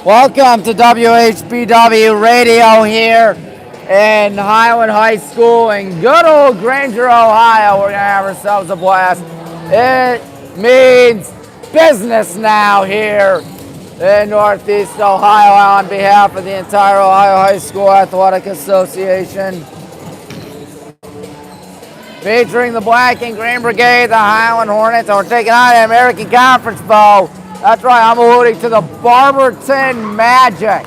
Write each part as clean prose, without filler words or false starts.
Welcome to WHBW Radio here in Highland High School in good old Granger, Ohio. We're going to have ourselves a blast. It means business now here in Northeast Ohio on behalf of the entire Ohio High School Athletic Association. Featuring the Black and Green Brigade, the Highland Hornets, and we're taking on the American Conference foe. That's right, I'm alluding to the Barberton Magic.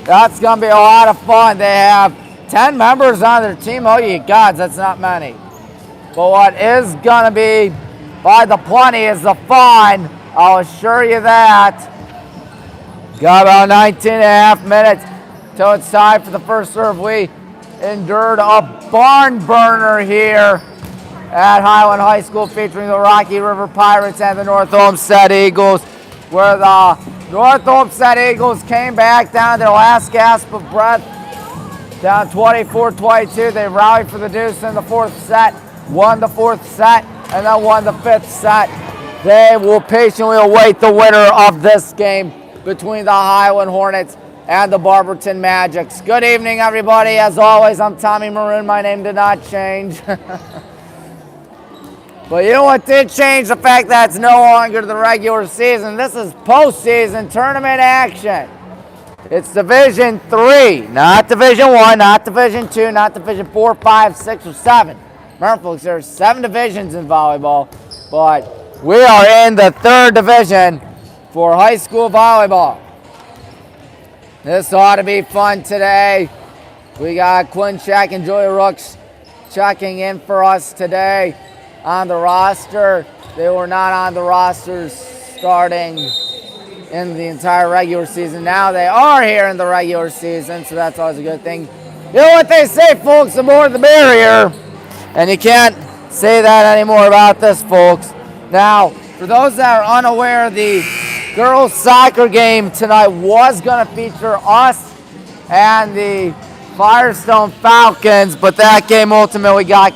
That's going to be a lot of fun. They have 10 members on their team. Oh, you gods, that's not many. But what is going to be by the plenty is the fun. I'll assure you that. Got about 19 and a half minutes till it's time for the first serve. We endured a barn burner here at Highland High School featuring the Rocky River Pirates and the North Olmsted Eagles, where the North Olmsted Eagles came back down to their last gasp of breath, down 24-22. They rallied for the deuce in the fourth set, won the fourth set, and then won the fifth set. They will patiently await the winner of this game between the Highland Hornets and the Barberton Magics. Good evening, everybody. As always, I'm Tommy Maroon. My name did not change. But you know what did change? The fact that it's no longer the regular season. This is postseason tournament action. It's Division 3, not Division 1, not Division 2, not Division 4, 5, 6, or 7. Remember, folks, there's 7 divisions in volleyball, but we are in the 3rd division for high school volleyball. This ought to be fun today. We got Quinn Shack and Joey Rooks checking in for us today on the roster. They were not on the rosters starting in the entire regular season. Now they are here in the regular season, so that's always a good thing. You know what they say, folks, the more the merrier. And you can't say that anymore about this, folks. Now, for those that are unaware, the girls' soccer game tonight was going to feature us and the Firestone Falcons, but that game ultimately got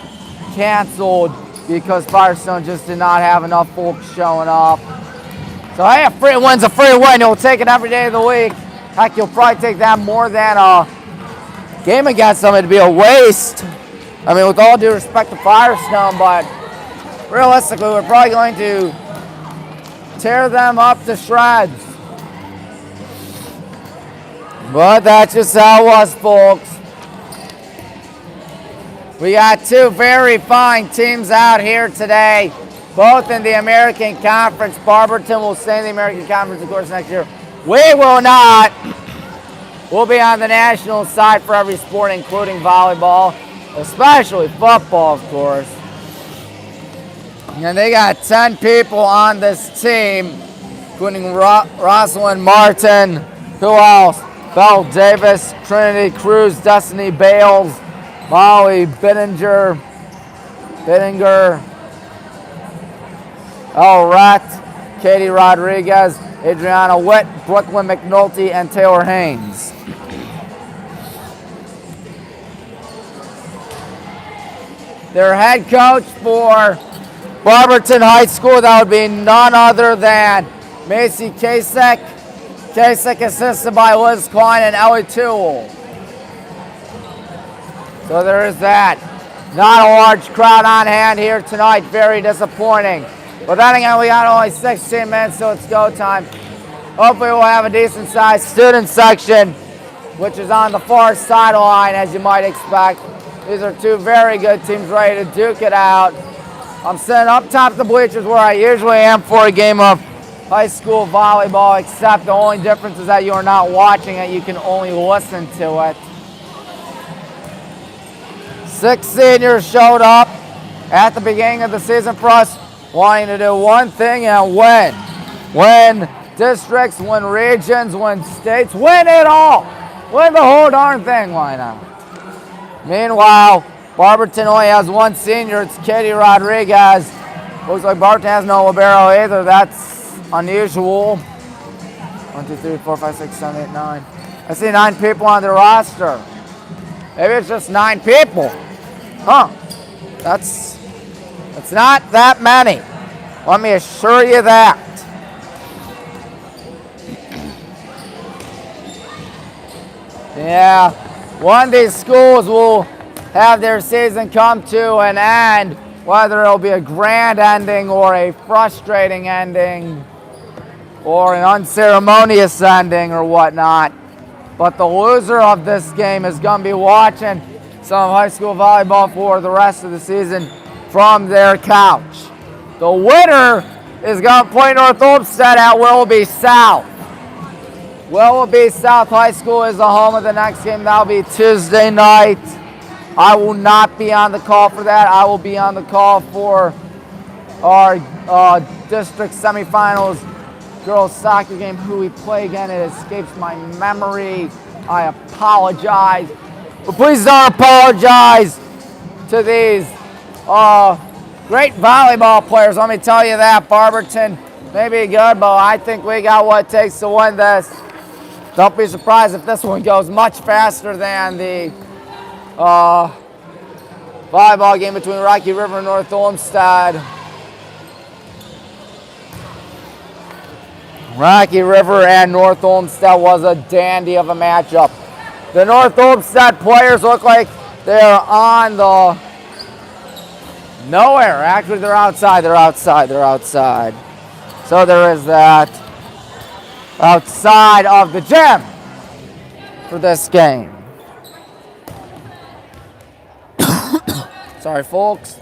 canceled because Firestone just did not have enough folks showing up. So hey, a free win's a free win. You'll take it every day of the week. Heck, you'll probably take that more than a game against them. It'd be a waste. I mean, with all due respect to Firestone, but realistically, we're probably going to tear them up to shreds. But that's just how it was, folks. We got 2 very fine teams out here today, both in the American Conference. Barberton will stay in the American Conference, of course, next year. We will not. We'll be on the national side for every sport, including volleyball, especially football, of course. And they got 10 people on this team, including Rosalind Martin, who else? Belle Davis, Trinity Cruz, Destiny Bales, Molly Bittinger, El Rat, Katie Rodriguez, Adriana Witt, Brooklyn McNulty, and Taylor Haynes. Their head coach for Barberton High School, that would be none other than Macy Kasek. Kasek assisted by Liz Klein and Ellie Toole. So there is that. Not a large crowd on hand here tonight. Very disappointing. But then again, we got only 16 minutes, so it's go time. Hopefully we'll have a decent sized student section, which is on the far sideline, as you might expect. These are 2 very good teams ready to duke it out. I'm sitting up top of the bleachers where I usually am for a game of high school volleyball, except the only difference is that you are not watching it, you can only listen to it. 6 seniors showed up at the beginning of the season for us, wanting to do one thing and win. Win districts, win regions, win states, win it all. Win the whole darn thing, why not? Meanwhile, Barberton only has 1 senior, it's Katie Rodriguez. Looks like Barberton has no libero either, that's unusual. 1, 2, 3, 4, 5, 6, 7, 8, 9. I see 9 people on the roster. Maybe it's just 9 people. Huh. That's not that many. Let me assure you that. Yeah, one of these schools will have their season come to an end, whether it'll be a grand ending or a frustrating ending or an unceremonious ending or whatnot. But the loser of this game is going to be watching some high school volleyball for the rest of the season from their couch. The winner is going to play North Olmsted at Willoughby South. Willoughby South High School is the home of the next game. That'll be Tuesday night. I will not be on the call for that. I will be on the call for our district semifinals girls soccer game. Who we play again, it escapes my memory. I apologize. But please don't apologize to these great volleyball players. Let me tell you that. Barberton may be good, but I think we got what it takes to win this. Don't be surprised if this one goes much faster than the volleyball game between Rocky River and North Olmsted. Rocky River and North Olmsted was a dandy of a matchup. The North Olmsted players look like they're on the nowhere. Actually, they're outside. So there is that. Outside of the gym for this game. Sorry, folks.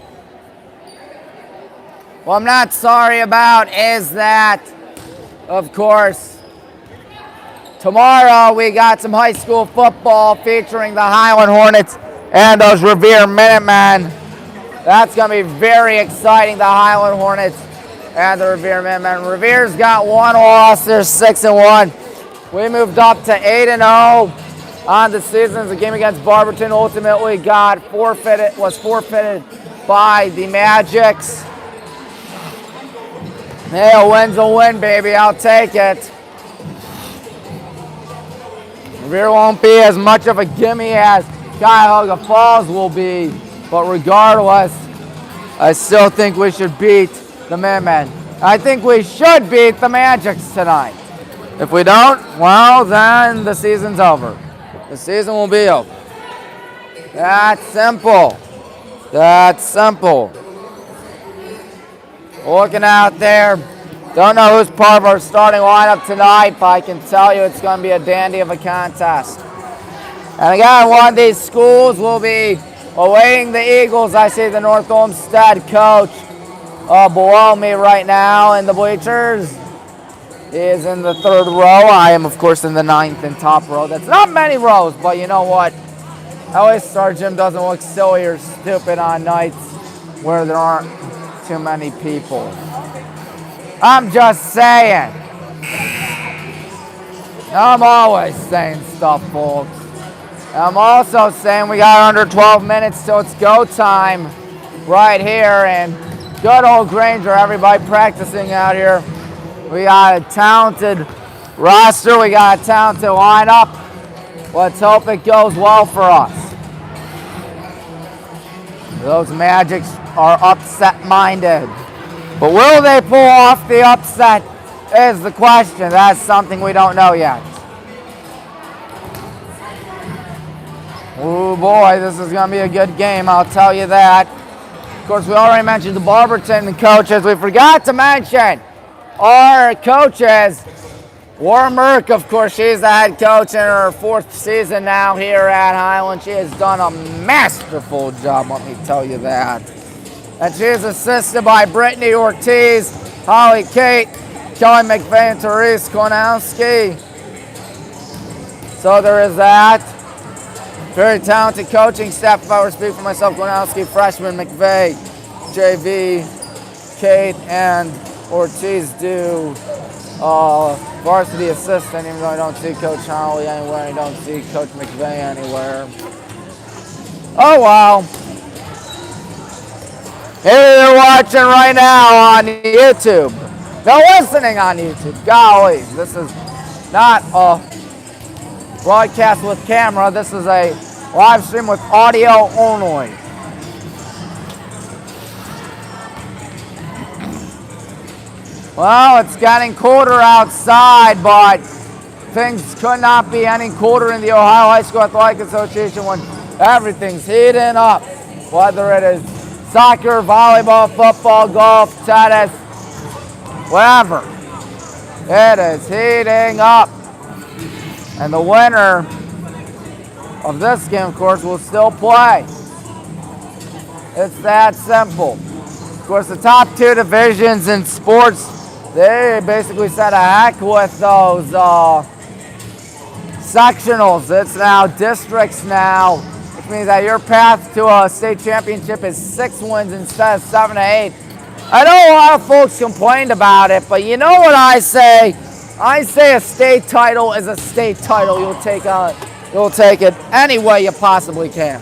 What I'm not sorry about is that, of course, tomorrow we got some high school football featuring the Highland Hornets and those Revere Minutemen. That's going to be very exciting, the Highland Hornets and the Revere Minutemen. Revere's got one loss. They're 6-1. We moved up to 8-0 on the season. The game against Barberton ultimately was forfeited by the Magics. Hey, a win's a win, baby. I'll take it. Revere won't be as much of a gimme as Cuyahoga Falls will be, but regardless, I still think we should beat the Minutemen. I think we should beat the Magics tonight. If we don't, well, then the season's over. The season will be over. That's simple. That's simple. Looking out there, don't know who's part of our starting lineup tonight, but I can tell you it's going to be a dandy of a contest. And again, one of these schools will be awaiting the Eagles. I see the North Olmsted coach below me right now in the bleachers. He is in the 3rd row. I am, of course, in the 9th and top row. That's not many rows, but you know what? At least our gym doesn't look silly or stupid on nights where there aren't too many people. I'm just saying. I'm always saying stuff, folks. I'm also saying we got under 12 minutes till it's go time right here, and good old Granger, everybody practicing out here. We got a talented roster. We got a talented lineup. Let's hope it goes well for us. Those Magics are upset-minded. But will they pull off the upset is the question. That's something we don't know yet. Oh boy, this is going to be a good game, I'll tell you that. Of course, we already mentioned the Barberton coaches. We forgot to mention our coaches. Laura Merck, of course, she's the head coach in her 4th season now here at Highland. She has done a masterful job, let me tell you that. And she is assisted by Brittany Ortiz, Holly Kate, Kelly McVeigh, and Therese Konowski. So there is that. Very talented coaching staff. If I were to speak for myself, Konowski, freshman, McVeigh, JV, Kate, and Ortiz do varsity assistant, even though I don't see Coach Holly anywhere. I don't see Coach McVeigh anywhere. Oh, wow. Here you're watching right now on YouTube. No, listening on YouTube. Golly, this is not a broadcast with camera. This is a live stream with audio only. Well, it's getting colder outside, but things could not be any colder in the Ohio High School Athletic Association when everything's heating up. Whether it is soccer, volleyball, football, golf, tennis, whatever. It is heating up. And the winner of this game, of course, will still play. It's that simple. Of course, the top two divisions in sports, they basically said a heck with those sectionals. It's now districts now, which means that your path to a state championship is 6 wins instead of 7 to 8. I know a lot of folks complained about it, but you know what I say? I say a state title is a state title. You'll take it any way you possibly can.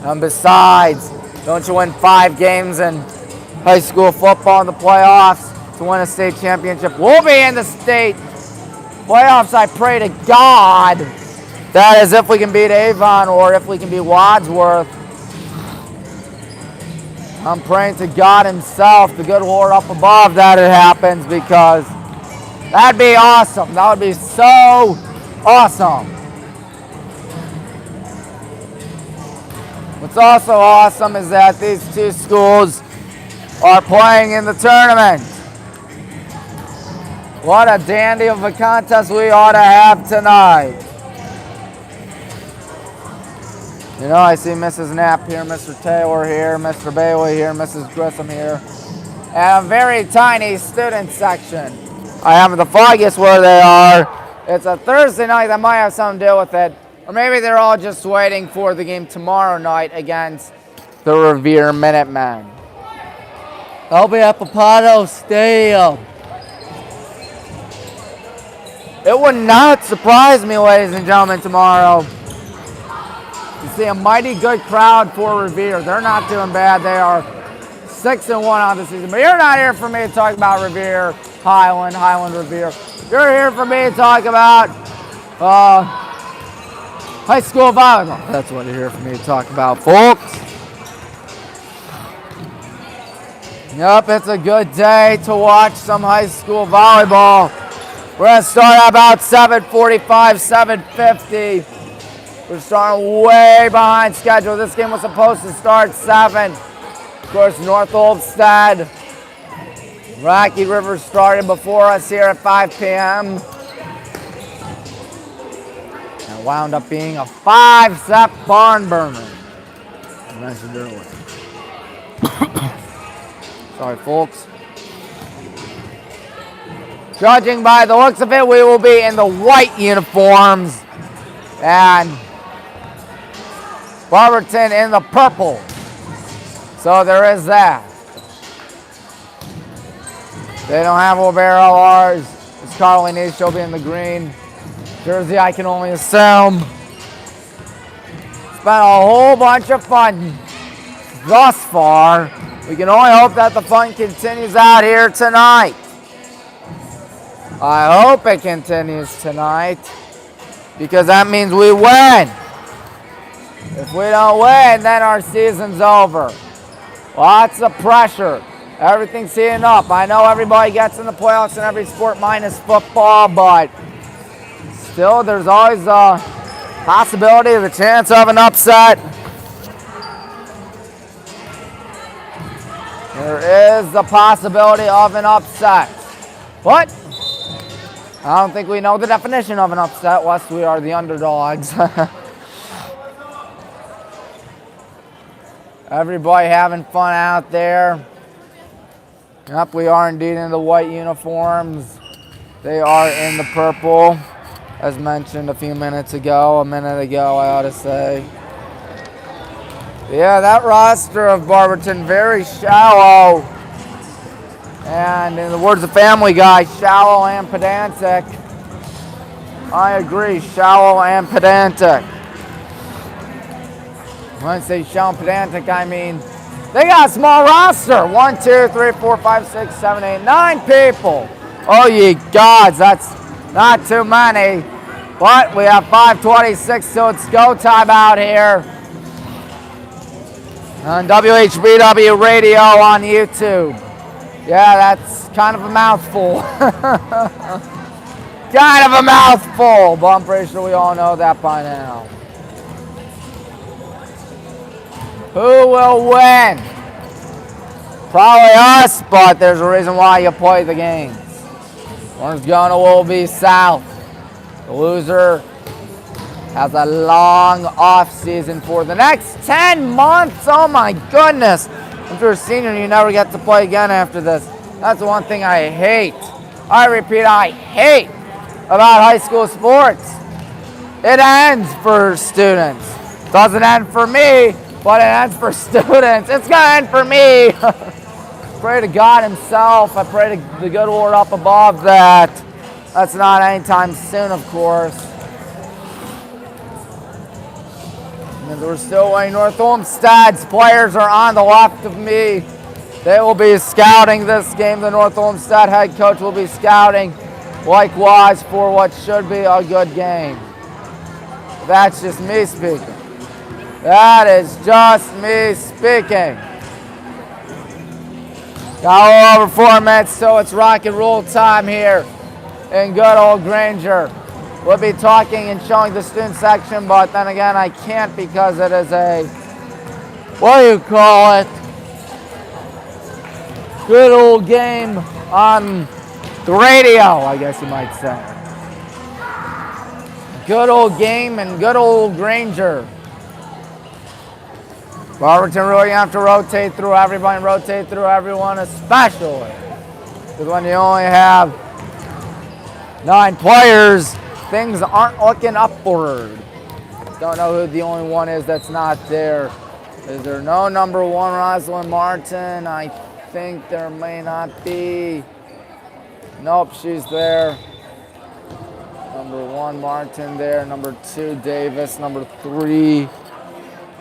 And besides, don't you win 5 games in high school football in the playoffs to win a state championship? We'll be in the state playoffs, I pray to God. That is if we can beat Avon or if we can beat Wadsworth. I'm praying to God himself, the good Lord up above, that it happens, because that'd be awesome. That would be so awesome. What's also awesome is that these two schools are playing in the tournament. What a dandy of a contest we ought to have tonight. You know, I see Mrs. Knapp here, Mr. Taylor here, Mr. Bailey here, Mrs. Grissom here, and a very tiny student section. I haven't the foggiest where they are. It's a Thursday night that might have something to do with it. Or maybe they're all just waiting for the game tomorrow night against the Revere Minutemen. I'll be at Papato Stadium. It would not surprise me, ladies and gentlemen, tomorrow to see a mighty good crowd for Revere. They're not doing bad. They are 6-1 on the season. But you're not here for me to talk about Revere, Highland, Revere. You're here for me to talk about high school volleyball. That's what you're here for me to talk about, folks. Yep, it's a good day to watch some high school volleyball. We're going to start at about 7:45, 7:50. We're starting way behind schedule. This game was supposed to start 7. Of course, North Olmsted, Rocky River started before us here at 5 p.m. And wound up being a 5-set barn burner. I mentioned earlier. Sorry, folks. Judging by the looks of it, we will be in the white uniforms. And Barberton in the purple. So there is that. They don't have Obero. Ours is Carly Neese. She'll be in the green jersey, I can only assume. It's been a whole bunch of fun thus far. We can only hope that the fun continues out here tonight. I hope it continues tonight, because that means we win. If we don't win, then our season's over. Lots of pressure. Everything's heating up. I know everybody gets in the playoffs in every sport minus football, but still there's always a possibility, the chance of an upset. There is the possibility of an upset. But I don't think we know the definition of an upset, lest we are the underdogs. Everybody having fun out there. Yep, we are indeed in the white uniforms. They are in the purple, as mentioned a minute ago, I ought to say. Yeah, that roster of Barberton, very shallow. And in the words of Family Guy, shallow and pedantic. I agree, shallow and pedantic. When I say shallow and pedantic, I mean they got a small roster. 1, 2, 3, 4, 5, 6, 7, 8, 9 people. Oh, ye gods, that's not too many. But we have 5:26, so it's go time out here on WHBW Radio on YouTube. Yeah, that's kind of a mouthful. Kind of a mouthful, but I'm pretty sure we all know that by now. Who will win? Probably us, but there's a reason why you play the games. One's going to will be South. The loser has a long off season for the next 10 months. Oh my goodness. If you're a senior, you never get to play again after this. That's the one thing I hate. I repeat, I hate about high school sports. It ends for students. Doesn't end for me, but it ends for students. It's gonna end for me. Pray to God himself. I pray to the good Lord up above that that's not anytime soon, of course. And we're still waiting. North Olmsted's players are on the left of me. They will be scouting this game. The North Olmsted head coach will be scouting likewise for what should be a good game. That's just me speaking. That is just me speaking. Got a little over 4 minutes, so it's rock and roll time here in good old Granger. We'll be talking and showing the student section, but then again, I can't because it is a, what do you call it? Good old game on the radio, I guess you might say. Good old game and good old Granger. Barberton really have to rotate through everybody, rotate through everyone, especially because when you only have 9 players, things aren't looking upward. Don't know who the only one is that's not there. Is there no number 1 Rosalind Martin? I think there may not be. Nope, she's there. Number 1 Martin there. Number 2 Davis. Number 3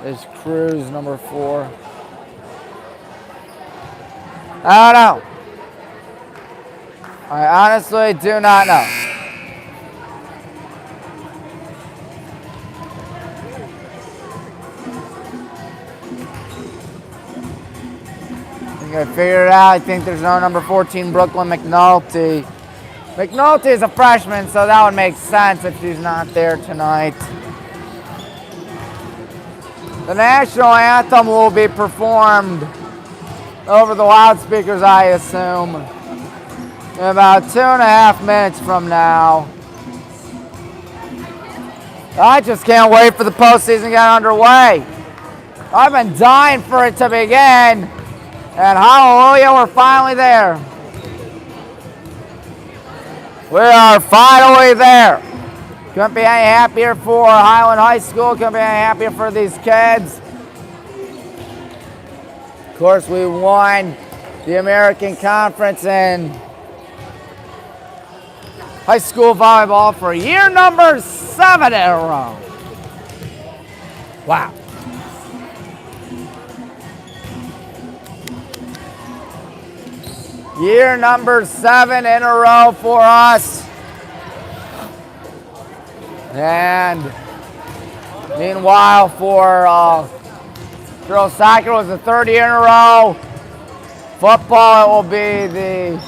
is Cruz. Number 4. I don't know. I honestly do not know. I figured it out. I think there's no number 14, Brooklyn McNulty. McNulty is a freshman, so that would make sense if she's not there tonight. The national anthem will be performed over the loudspeakers, I assume, in about 2.5 minutes from now. I just can't wait for the postseason to get underway. I've been dying for it to begin. And hallelujah, we're finally there. We are finally there. Couldn't be any happier for Highland High School. Couldn't be any happier for these kids. Of course, we won the American Conference in high school volleyball for year number 7 in a row. Wow. Year number 7 in a row for us. And meanwhile for girls soccer was the 3rd year in a row. Football, it will be the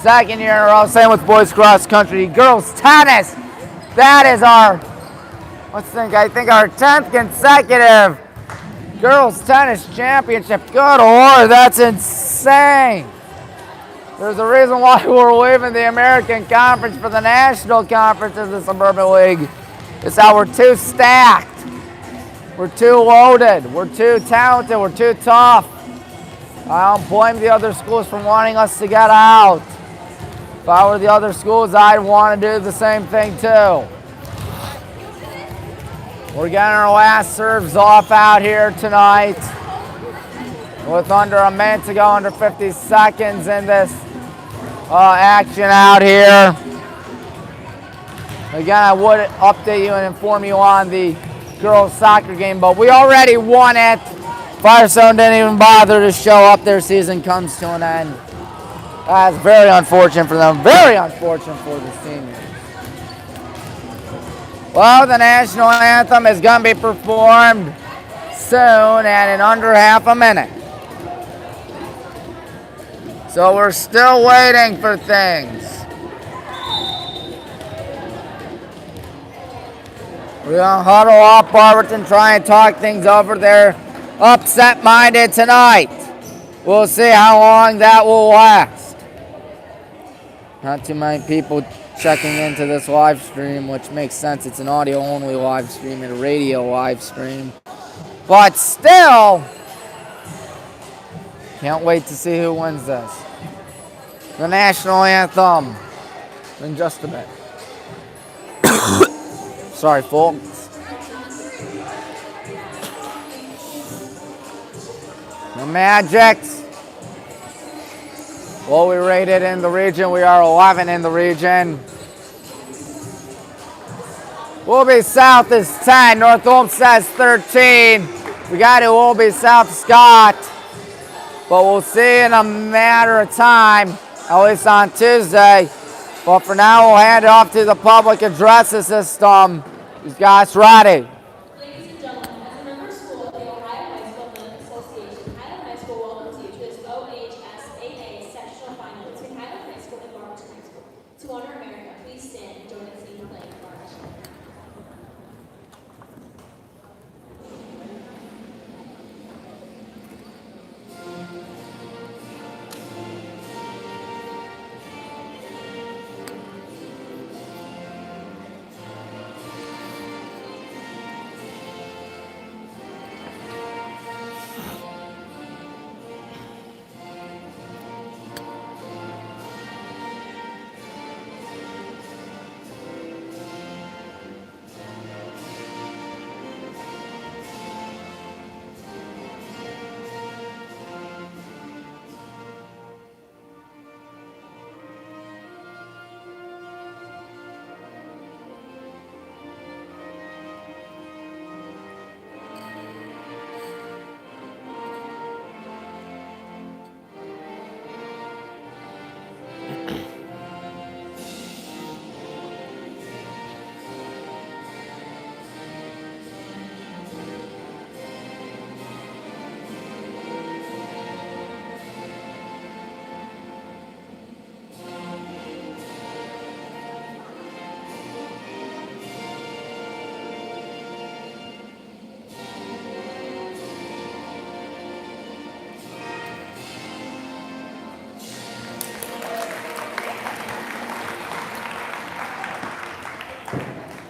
2nd year in a row. Same with boys cross country. Girls tennis, that is our, I think our 10th consecutive girls tennis championship. Good Lord, that's insane. There's a reason why we're leaving the American Conference for the National Conference of the Suburban League. It's how we're too stacked. We're too loaded. We're too talented. We're too tough. I don't blame the other schools for wanting us to get out. If I were the other schools, I'd want to do the same thing too. We're getting our last serves off out here tonight. With under a minute to go, under 50 seconds in this action out here. Again, I would update you and inform you on the girls soccer game, but we already won it. Firestone didn't even bother to show up. Their season comes to an end. That's very unfortunate for them. Very unfortunate for the seniors. Well, the national anthem is going to be performed soon and in under half a minute. So we're still waiting for things. We're going to huddle up, Barberton, try and talk things over there. Upset-minded tonight. We'll see how long that will last. Not too many people checking into this live stream, which makes sense. It's an audio-only live stream and a radio live stream. But still, can't wait to see who wins this. The national anthem in just a bit. Sorry, folks. The Magics. Well, we rated in the region. We are 11 in the region. Wolby South is 10. North Olmsted's 13. We got it, Wolby South Scott. But we'll see in a matter of time, at least on Tuesday. But for now, we'll hand it off to the public address system. These guys ready. Ladies and gentlemen, as a member school of the Ohio High School Athletic Association, Highland High School welcomes you to this OHSAA sectional final between Highland High School and Barberton High School. To honor America, please stand and join us in the flag march.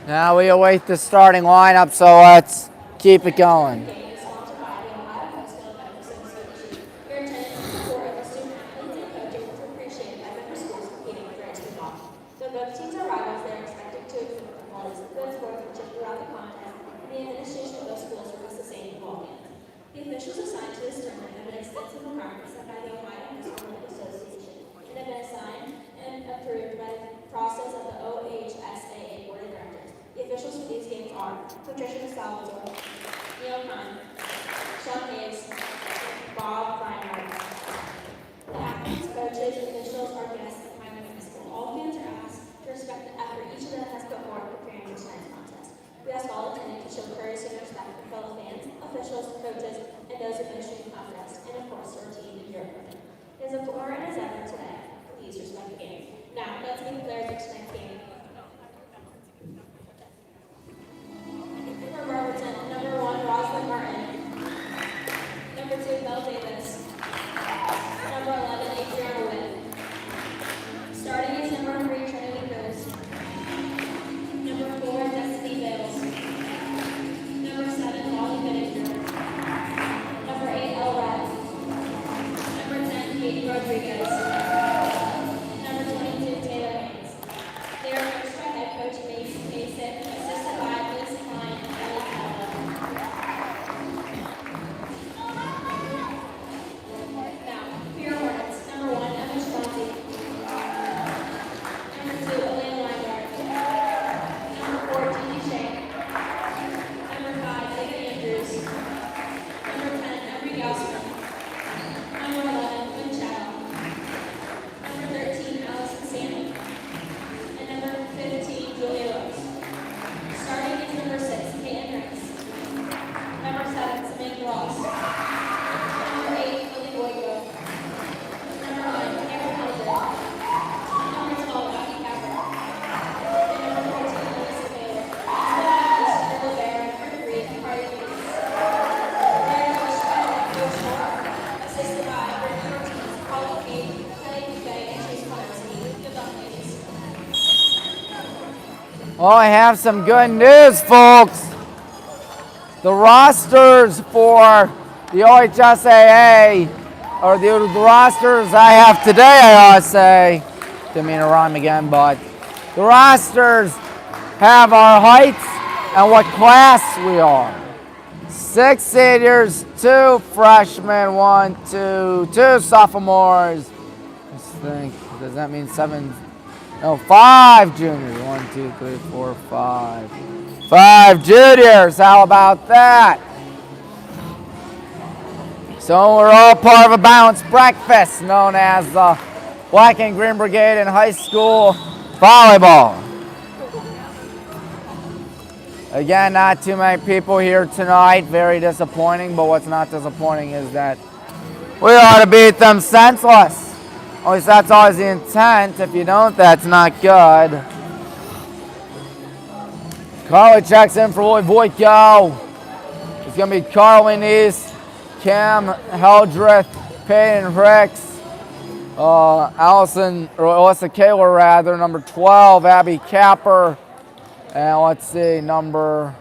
Now we await the starting lineup, so let's keep it going. Rodriguez. Number 22, Taylor Haynes. Well, I have some good news, folks. The rosters for the OHSAA, or the rosters I have today, I ought to say, didn't mean to rhyme again, but the rosters have our heights and what class we are. 6 seniors, 2 freshmen, 2 sophomores. Let's think, does that mean 7? No, 5 juniors. 1, 2, 3, 4, 5. 5 juniors, how about that? So we're all part of a balanced breakfast known as the Black and Green Brigade in high school volleyball. Again, not too many people here tonight. Very disappointing, but what's not disappointing is that we ought to beat them senseless. At least that's always the intent. If you don't, that's not good. Carly checks in for Lloyd Voitko. It's going to be Carly Neese, Cam Heldreth, Peyton Hicks, Alyssa Kaler rather, number 12, Abby Capper, and let's see, number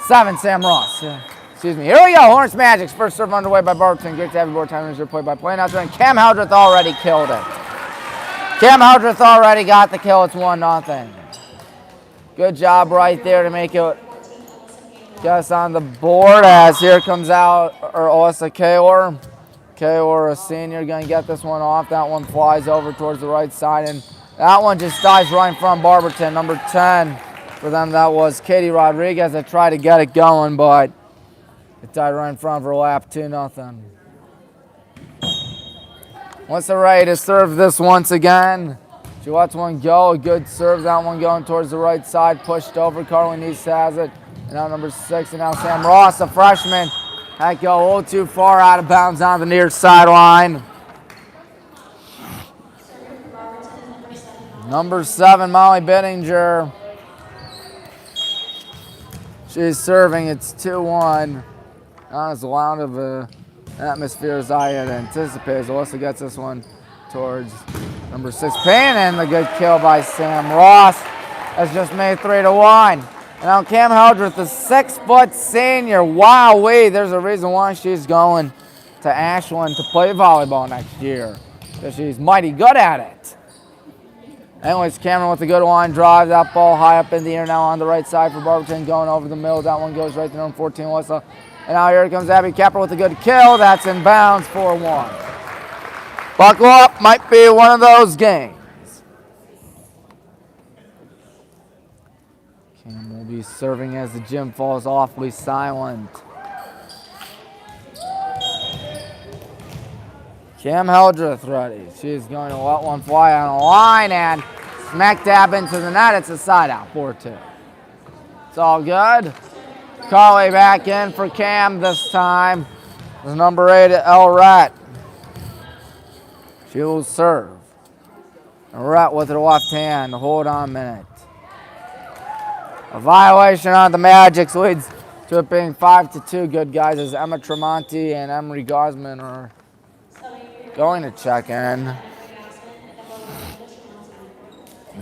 7, Sam Ross. Excuse me. Here we go. Hornets Magic's first serve underway by Barberton. Great to have you aboard. Time to play by play announcer. And Cam Heldreth already killed it. Cam Heldreth already got the kill. It's 1-0. Good job right there to make it get us on the board. As here comes out Alyssa Kaler. Kaler, a senior, going to get this one off. That one flies over towards the right side. And that one just dives right in front of Barberton. Number 10 for them, that was Katie Rodriguez. I tried to get it going, but it died right in front of her lap, 2-0. Once they're ready to serve this once again, she lets one go. A good serve. That one going towards the right side. Pushed over. Carly Neese has it. And now number 6. And now Sam Ross, a freshman. That go a little too far out of bounds on the near sideline. Number 7, Molly Bittinger. She's serving. It's 2-1. Not as loud of an atmosphere as I had anticipated. Alyssa gets this one towards number 6, Payne, and the good kill by Sam Ross has just made 3-1. And now Cam Heldreth, the 6-foot senior. Wow-wee, there's a reason why she's going to Ashland to play volleyball next year, because she's mighty good at it. Anyways, Cameron with a good line drive. That ball high up in the air now on the right side for Barberton, going over the middle. That one goes right to number 14, Alyssa. And now here comes Abby Capper with a good kill. That's in bounds, 4-1. Buckle up, might be one of those games. Cam will be serving as the gym falls awfully silent. Cam Heldreth ready. She's going to let one fly on the line and smack dab into the net. It's a side out, 4-2. It's all good. Carly back in for Cam this time. It's number 8, El Rat. She will serve. Rat with her left hand. Hold on a minute. A violation on the Magics leads to it being 5-2. Good guys as Emma Tremonti and Emery Gosman are going to check in.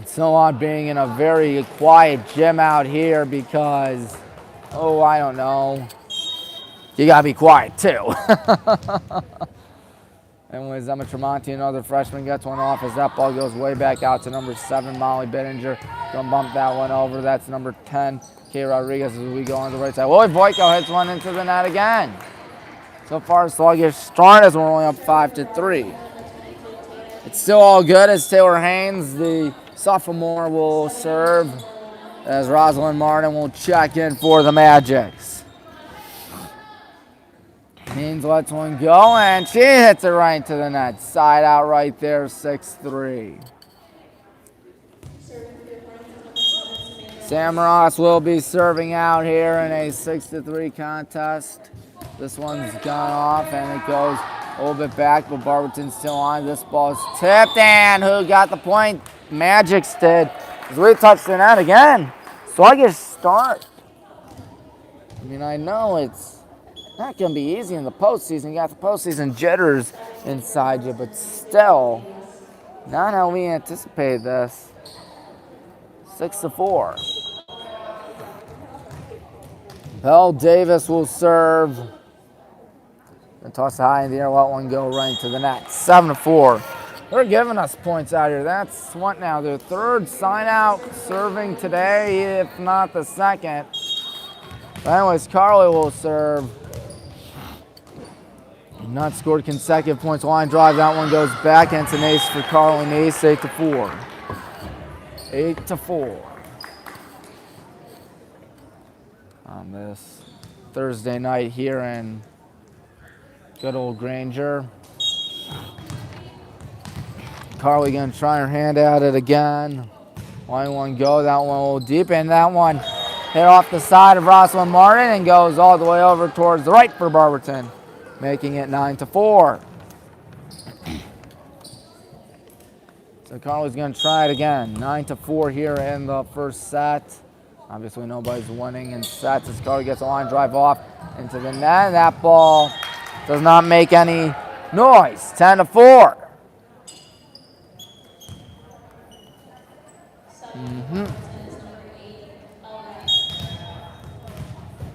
It's so odd being in a very quiet gym out here because, oh, I don't know. You gotta be quiet too. Anyways, Emma Tremonti, another freshman, gets one off as that ball goes way back out to number 7, Molly Bittinger. Gonna bump that one over. That's number 10, Kay Rodriguez, as we go on the right side. Lloyd Voitko hits one into the net again. So far, sluggish start as we're only up 5-3. It's still all good as Taylor Haynes, the sophomore, will serve, as Rosalind Martin will check in for the Magics. Haynes lets one go, and she hits it right to the net. Side out right there, 6-3. Sam Ross will be serving out here in a 6-3 contest. This one's gone off, and it goes a little bit back, but Barberton's still on. This ball's tipped, and who got the point? Magics did. As we touched the net again. Sluggish start. I mean, I know it's not going to be easy in the postseason. You got the postseason jitters inside you, but still, Not how we anticipated this. 6-4. Bell Davis will serve. And toss high in the air, let one go right into the net. 7-4. They're giving us points out here. That's what now? Their third sign out serving today, if not the second. But anyways, Carly will serve. Not scored consecutive points. Line drive. That one goes back. And it's an ace for Carly Nace. 8-4. 8-4. On this Thursday night here in good old Granger. Carly gonna try her hand at it again. Line one go. That one will deep. And that one hit off the side of Rosalind Martin and goes all the way over towards the right for Barberton, making it 9-4. So Carly's going to try it again. 9-4 here in the first set. Obviously nobody's winning in sets as Carly gets a line drive off into the net. That ball does not make any noise. 10-4.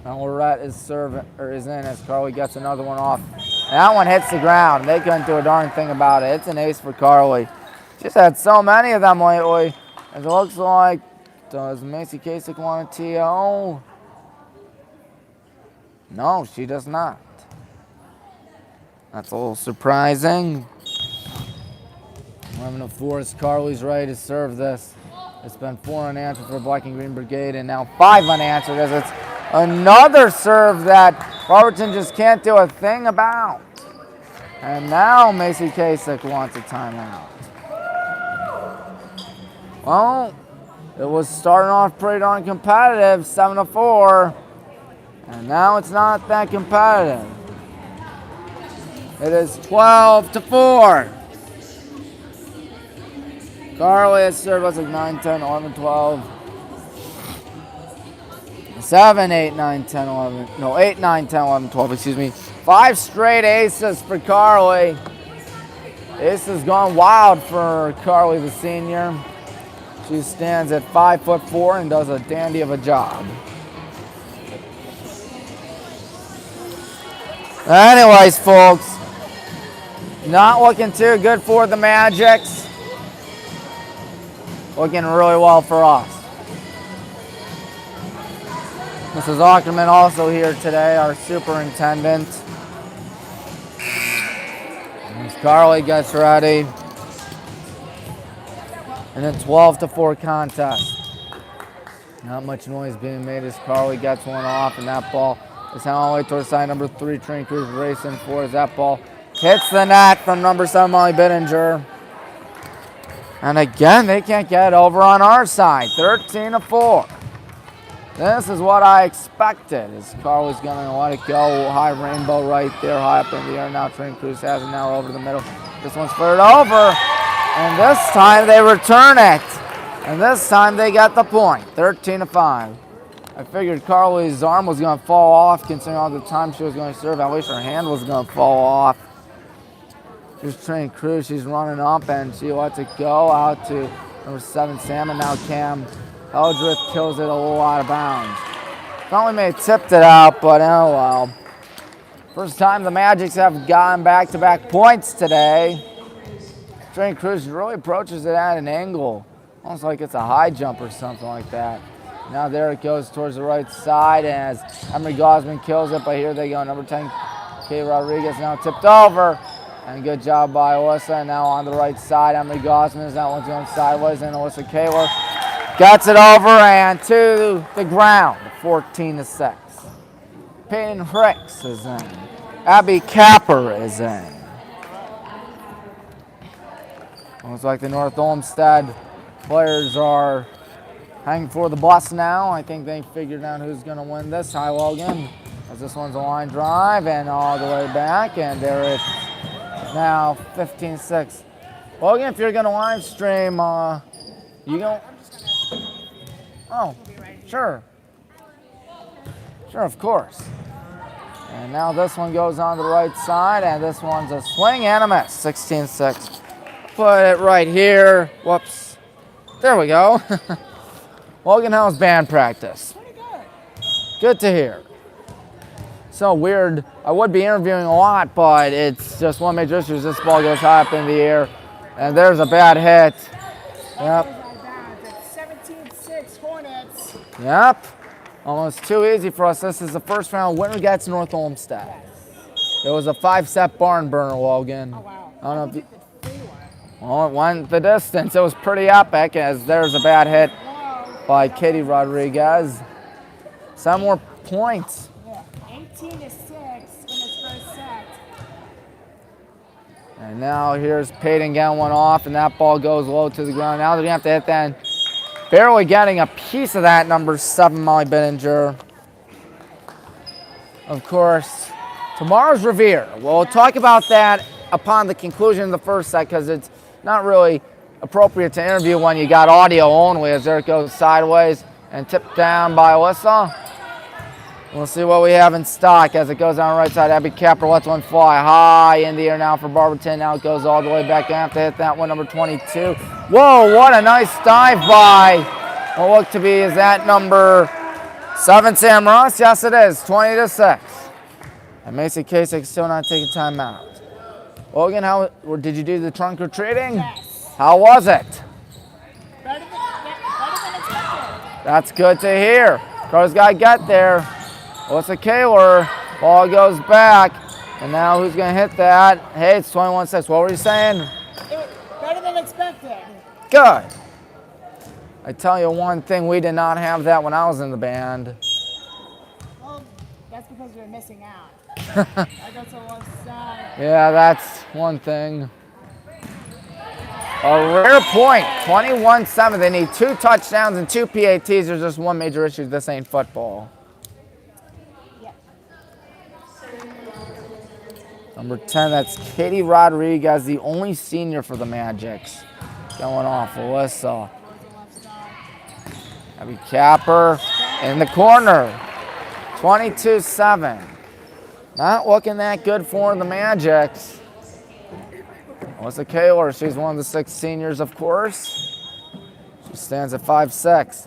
Now Lorette is serving or is in as Carly gets another one off. And that one hits the ground. They couldn't do a darn thing about it. It's an ace for Carly. She's had so many of them lately. As it looks like, does Macy Kasich want a TO? No, she does not. That's a little surprising. 11-4 is Carly's ready to serve this. It's been 4 unanswered for Black and Green Brigade and now 5 unanswered as it's another serve that Barberton just can't do a thing about. And now Macy Kasich wants a timeout. Well, it was starting off pretty darn competitive, 7-4. And now it's not that competitive. It is 12-4. Carly has served us like 9, 10, 11, 12. 7, 8, 9, 10, 11. No, 8, 9, 10, 11, 12, excuse me. 5 straight aces for Carly. Ace has gone wild for Carly, the senior. She stands at 5'4" and does a dandy of a job. Anyways, folks, not looking too good for the Magics. Looking really well for us. Mrs. Ackerman also here today, our superintendent. As Carly gets ready. And then 12-4 contest. Not much noise being made as Carly gets one off, and that ball is held all the way towards side number 3. Train Cruz racing for as that ball hits the net from number 7, Molly Bittinger. And again, they can't get over on our side. 13-4. This is what I expected. As Carly's going to let it go. High rainbow right there, high up in the air. Now Train Cruz has it now over the middle. This one's further over. And this time they return it. And this time they got the point. 13-5. I figured Carly's arm was going to fall off considering all the time she was going to serve. At least her hand was going to fall off. Here's Train Cruz. She's running up and she lets it go out to number 7, Salmon. Now Cam Eldrith kills it a little out of bounds. Thought we may have tipped it out, but oh well. First time the Magics have gotten back-to-back points today. Train Cruz really approaches it at an angle. Almost like it's a high jump or something like that. Now there it goes towards the right side as Emery Gosman kills it, but here they go. Number 10, Kay Rodriguez now tipped over. And good job by Alyssa. Now on the right side, Emery Gosman. That one's going sideways, and Alyssa Kaler gets it over and to the ground. 14-6. Peyton Hicks is in. Abby Capper is in. Looks like the North Olmsted players are hanging for the bus now. I think they figured out who's going to win this. Hi, Logan. As this one's a line drive and all the way back. And there it's now 15-6. Logan, if you're going to live stream, you going to... Oh, sure. Sure, of course. And now this one goes on the right side, and this one's a swing and a miss. 16-6. put it right here. Whoops. There we go. Logan, how's band practice? Pretty good. Good to hear. So weird. I would be interviewing a lot, but it's just one major issue. This ball goes high up in the air, and there's a bad hit. Yep. It's 17-6 Hornets. Yep. Almost too easy for us. This is the first round. Winner gets North Olmsted. It was a 5-set barn burner, Logan. Oh, wow. I don't know if you, well, it went the distance. It was pretty epic, as there's a bad hit by Katie Rodriguez. 7 more points. Yeah, 18-6 in this first set. And now here's Peyton getting one off, and that ball goes low to the ground. Now they're going to have to hit that. Barely getting a piece of that, number 7, Molly Bittinger. Of course, tomorrow's Revere. We'll talk about that upon the conclusion of the first set, because it's not really appropriate to interview when you got audio only, as there it goes sideways and tipped down by Alyssa. We'll see what we have in stock as it goes down the right side. Abby Capper lets one fly high in the air now for Barberton. Now it goes all the way back. Gonna have to hit that one, number 22. Whoa, what a nice dive by what look to be, is that number 7, Sam Ross? Yes, it is, 20-6. And Macy Kasich still not taking time out. Logan, how did you do the trunk or treating? Yes. How was it? Better than expected. That's good to hear. Carter's got to get there. Alyssa Kaler, ball goes back, and now who's going to hit that? Hey, it's 21-6. What were you saying? Better than expected. Good. I tell you one thing, we did not have that when I was in the band. Well, that's because you're missing out. I go to one side. Yeah, that's one thing. A rare point, 21-7. They need 2 touchdowns and 2 PATs. There's just one major issue. This ain't football. Number 10, that's Katie Rodriguez, the only senior for the Magics. Going off, Alyssa. Abby Capper in the corner. 22-7. Not looking that good for the Magics. Alyssa Kaler, she's one of the 6 seniors, of course. She stands at 5'6".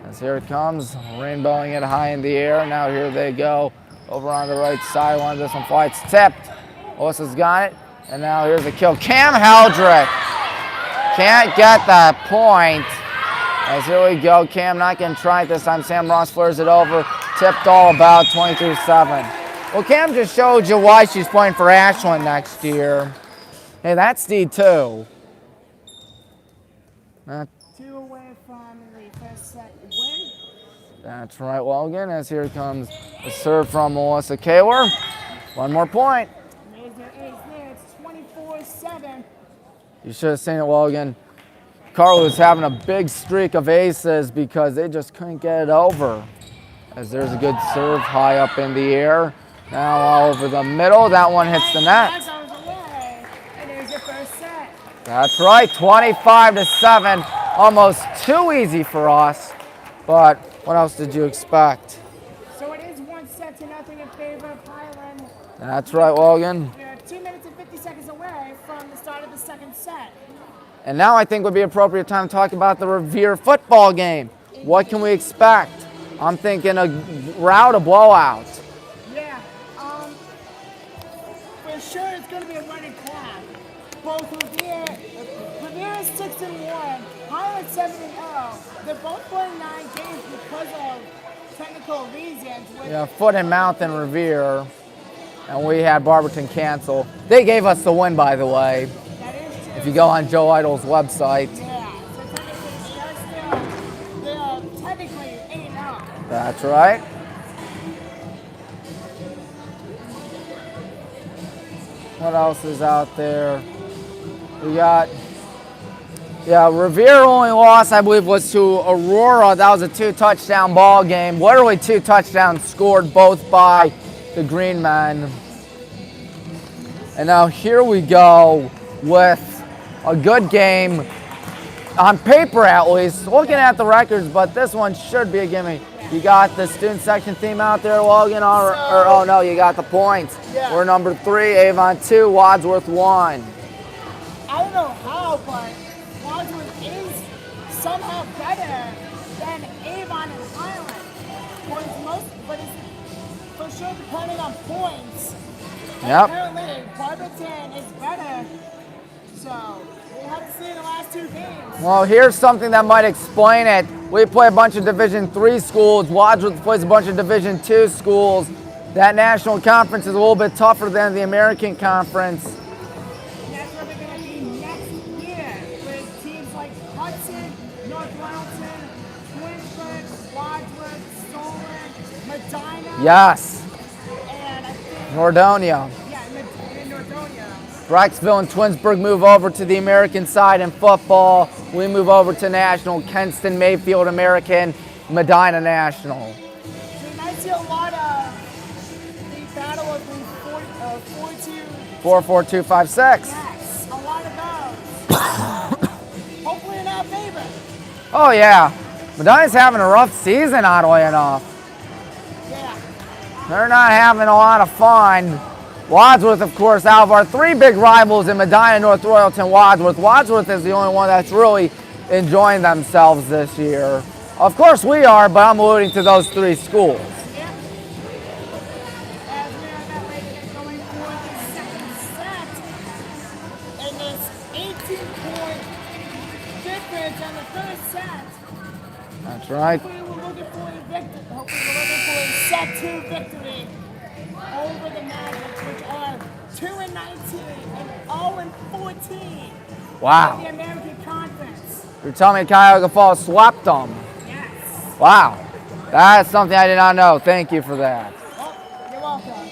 As here it comes, rainbowing it high in the air. Now here they go. Over on the right sideline, this one flies tipped. Alyssa's got it, and now here's a kill. Cam Heldrick can't get that point. As here we go, Cam not going to try it this time. Sam Ross flares it over, tipped all about, 23-7. Well, Cam just showed you why she's playing for Ashland next year. Hey, that's D2. 2 away from the first set win. That's right, Logan, as here comes a serve from Alyssa Kaler. 1 more point. There's their ace there. It's 24-7. You should have seen it, Logan. Carl was having a big streak of aces because they just couldn't get it over. As there's a good serve high up in the air. Now all over the middle. That one hits the net. That goes away. And there's your first set. That's right, 25-7. Almost too easy for us. But what else did you expect? So it is 1-0 in favor of Highland. That's right, Logan. We're 2 minutes and 50 seconds away from the start of the second set. And now I think would be appropriate time to talk about the Revere football game. What can we expect? I'm thinking a rout, a blowout. Yeah, for sure it's going to be a running clock. Both Revere is 6-1, Highland 7-0. They're both playing 9 games because of technical reasons. Yeah, foot and mouth in Revere. And we had Barberton cancel. They gave us the win, by the way. That is true. If you go on Joe Idle's website. Yeah, so technically they are technically 8-0. That's right. What else is out there? We got, Revere only loss, I believe, was to Aurora. That was a 2-touchdown ball game. Literally 2 touchdowns scored, both by the Green Men. And now here we go with a good game, on paper at least. Looking at the records, but this one should be a gimme. You got the student section theme out there, Logan, oh no, you got the points. Yeah. We're number 3, Avon 2, Wadsworth 1. I don't know how, but Wadsworth is somehow better than Avon and Highland. But it's for sure depending on points. Yep. Apparently, Barberton is better. So we'll have to see in the last 2 games. Well, here's something that might explain it. We play a bunch of Division III schools. Wadsworth plays a bunch of Division II schools. That national conference is a little bit tougher than the American conference. And that's where they're going to be next year with teams like Hudson, North Wellington, Twinsburg, Wadsworth, Solon, Medina. Yes. And I think, Nordonia. yeah, in Nordonia. Brecksville and Twinsburg move over to the American side in football. We move over to national. Kenston, Mayfield, American, Medina, national. So you might see a lot of the battle of the 4-2. 4-4-2-5-6. Yes, a lot of those. Hopefully in our favor. Oh yeah, Medina's having a rough season, oddly enough. Yeah. They're not having a lot of fun. Wadsworth, of course, out of our 3 big rivals in Medina, North Royalton, Wadsworth is the only one that's really enjoying themselves this year. Of course we are, but I'm alluding to those 3 schools. Yeah. As we are about ready to get going for the second set. And this 18-point difference on the first set. That's right. Hopefully we're looking for a victory. Hopefully we're looking for a set 2 victory over the Magic, which are 2-19 and 0-14 Wow. in the American Conference. You're telling me Cuyahoga Falls swept them? Yes. Wow. That's something I did not know. Thank you for that. Oh, you're welcome.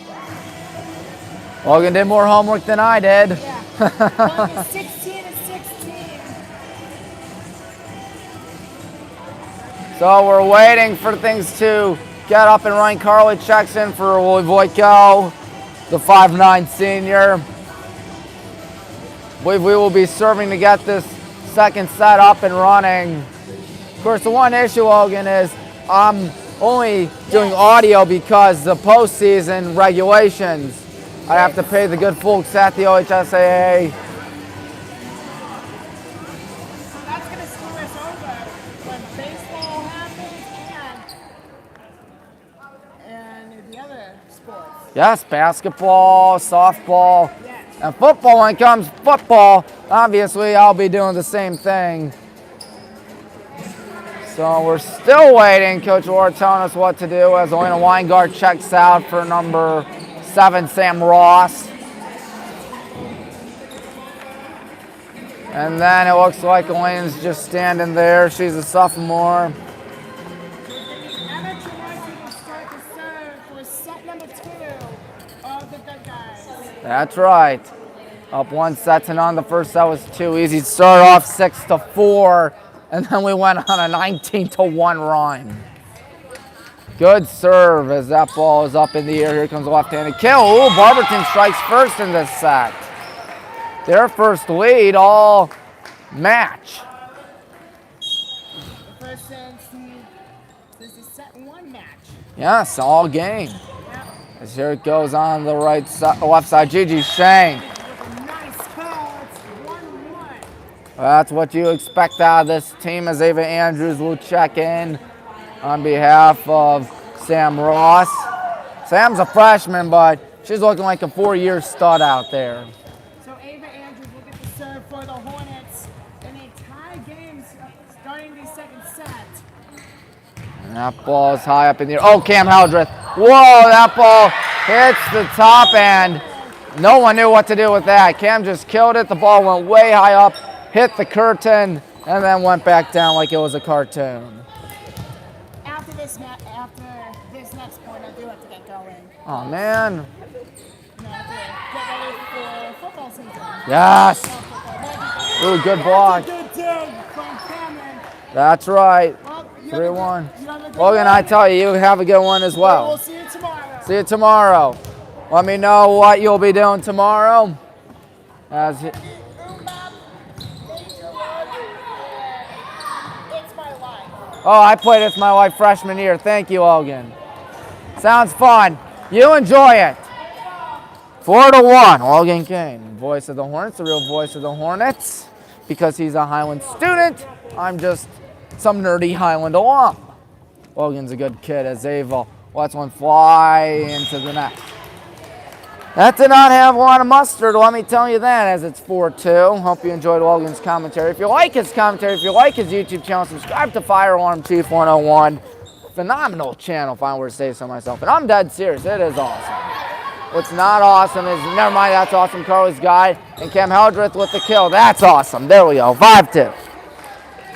Logan did more homework than I did. Yeah. Going 16-16. So we're waiting for things to get up and running. Carly checks in for Wojtko, the 5'9" senior. I believe we will be serving to get this second set up and running. Of course, the one issue, Logan, is I'm only doing audio because the postseason regulations, I have to pay the good folks at the OHSAA. That's going to screw us over when baseball happens and the other sports. Yes, basketball, softball, Yes. and football. When it comes football, obviously I'll be doing the same thing. So we're still waiting. Coach Orr telling us what to do as Elena Weingart checks out for number 7, Sam Ross. And then it looks like Elena's just standing there. She's a sophomore. Emma Chiraki will start to serve for set number 2 of the good guys. That's right. Up 1 set to none. The first set was too easy. Start off 6-4, and then we went on a 19-1 run. Good serve as that ball is up in the air. Here comes a left-handed kill. Ooh, Barberton strikes first in this set. Their first lead all match. The first since the set 1 match. Yes, all game. Yep. As here it goes on the right side, left side. Gigi Shank. With a nice call, it's 1-1. That's what you expect out of this team as Ava Andrews will check in on behalf of Sam Ross. Sam's a freshman, but she's looking like a 4-year stud out there. So Ava Andrews will get the serve for the Hornets in a tie game starting the second set. And that ball is high up in the air. Oh, Cam Haldreth. Whoa, that ball hits the top and no one knew what to do with that. Cam just killed it. The ball went way high up, hit the curtain, and then went back down like it was a cartoon. After this next point, I do have to get going. Oh, man. You know, get ready for football season. Yes. Ooh, good block. Good dig from Cameron. That's right. Well, 3-1. you have a good Logan, one. I tell you, you have a good one as We'll well. see you tomorrow. See you tomorrow. Let me know what you'll be doing tomorrow. As It's my life. oh, I played It's My Life freshman year. Thank you, Logan. Sounds fun. You enjoy it. 4-1, Logan Kane, voice of the Hornets, the real voice of the Hornets. Because he's a Highland student, I'm just some nerdy Highland alum. Logan's a good kid as Ava lets one fly into the net. That did not have a lot of mustard, let me tell you that, as it's 4-2. Hope you enjoyed Logan's commentary. If you like his commentary, if you like his YouTube channel, subscribe to Fire Alarm Chief 101. Phenomenal channel, if I were to say so myself. And I'm dead serious, it is awesome. What's not awesome is, never mind, that's awesome, Carly's guy. And Cam Heldreth with the kill, that's awesome. There we go, 5-2.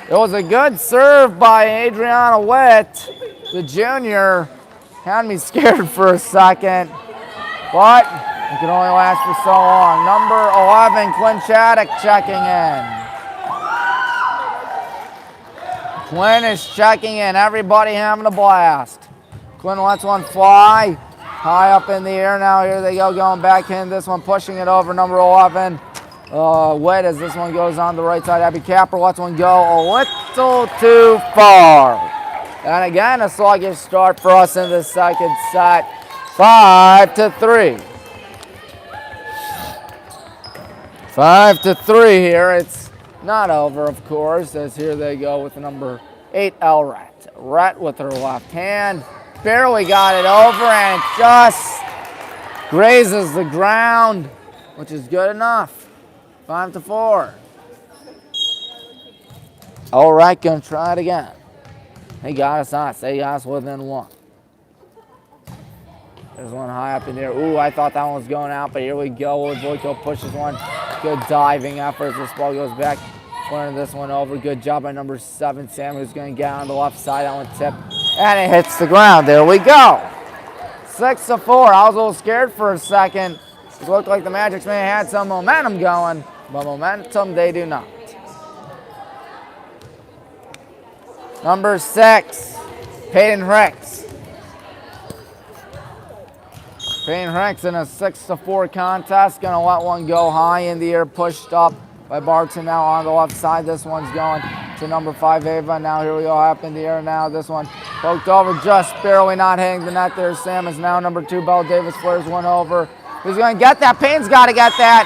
It was a good serve by Adriana Witt, the junior. Had me scared for a second, but it can only last for so long. Number 11, Quinn Chaddock checking in. Quinn is checking in. Everybody having a blast. Quinn lets one fly. High up in the air now. Here they go, going backhand. This one pushing it over. Number 11. Witt as this one goes on the right side. Abby Capper lets one go a little too far. And again, a sluggish start for us in the second set. 5-3. 5-3 here. It's not over, of course, as here they go with the number 8, El Rhett. Rhett with her left hand. Barely got it over and just grazes the ground, which is good enough. 5-4. El Rhett gonna try it again. They got us on. They got us within one. There's one high up in there. Ooh, I thought that one was going out, but here we go. Voico pushes one. Good diving effort. This ball goes back. Turning this one over. Good job by number 7, Sam, who's going to get on the left side. That one tipped, and it hits the ground. There we go. 6-4. I was a little scared for a second. It looked like the Magic may have had some momentum going, but momentum they do not. Number 6, Peyton Hicks. Peyton Hicks in a 6-4 contest. Going to let one go high in the air, pushed up by Barberton now on the left side. This one's going to number 5, Ava. Now here we go, up in the air now. This one poked over, just barely not hitting the net there. Sam is now number 2, Belle Davis flares one over. Who's going to get that? Payne's got to get that.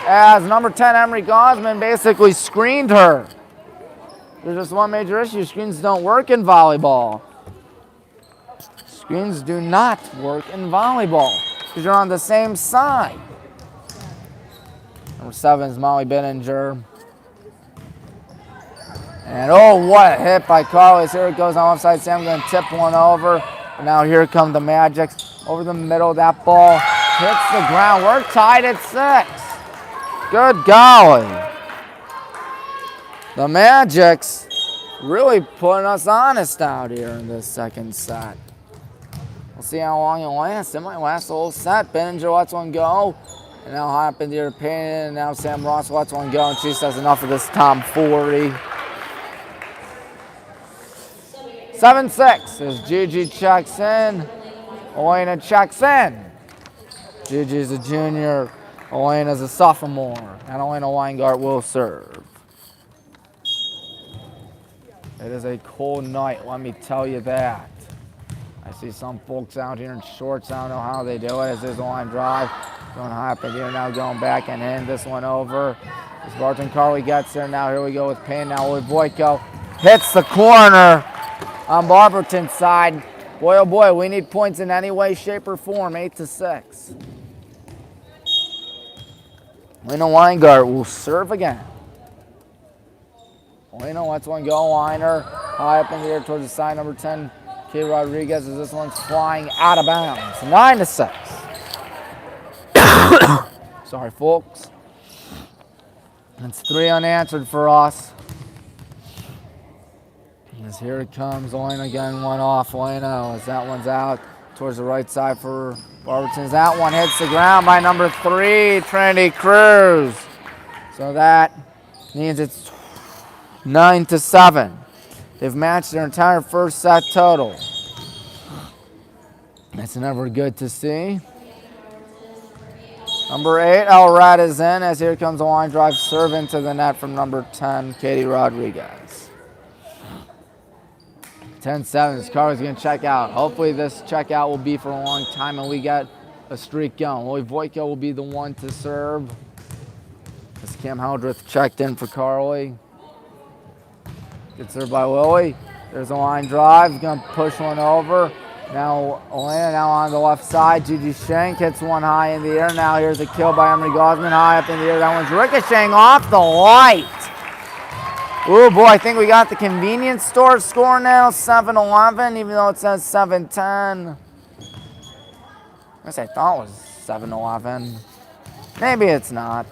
As number 10, Emery Gosman basically screened her. There's just one major issue. Screens don't work in volleyball. Screens do not work in volleyball because you're on the same side. Number 7 is Molly Benninger. And oh, what a hit by Carlos. Here it goes on offside. Sam going to tip one over. And now here come the Magics. Over the middle, that ball hits the ground. We're tied at 6. Good golly. The Magics really putting us honest out here in this second set. We'll see how long it lasts. It might last the whole set. Benninger lets one go. And now high up in the air, Payne. And now Sam Ross lets one go. And she says enough of this tomfoolery. 7-6 as Gigi checks in. Elena checks in. Gigi's a junior. Elena's a sophomore. And Elena Weingart will serve. It is a cold night, let me tell you that. I see some folks out here in shorts. I don't know how they do it. As there's a line drive. Going high up in here now, going back and in. This one over. As Barton Carly gets there. Now here we go with Payne. Now with Voico. Hits the corner on Barberton's side. Boy, oh boy, we need points in any way, shape, or form. 8-6. Lena Weingart will serve again. Lena lets one go. Liner high up in the air towards the side. Number 10, Kay Rodriguez, as this one's flying out of bounds. 9-6. Sorry, folks. That's 3 unanswered for us. As here it comes. Lena again, one off. Lena, as that one's out towards the right side for Barberton. That one hits the ground by number 3, Trinity Cruz. So that means it's 9-7. They've matched their entire first set total. That's never good to see. Number 8, El Rhett is in, as here comes a line drive serve into the net from number 10, Katie Rodriguez. 10-7, this car is going to check out. Hopefully this checkout will be for a long time and we get a streak going. Lily Voico will be the one to serve. As Cam Howdreth checked in for Carly. Gets served by Lily. There's a line drive. Gonna push one over. Now Elena now on the left side. Gigi Shank hits one high in the air. Now here's a kill by Emery Gosman. High up in the air. That one's ricocheting off the light. Oh boy, I think we got the convenience store score now. 7-11, even though it says 7-10. I guess I thought it was 7-11. Maybe it's not.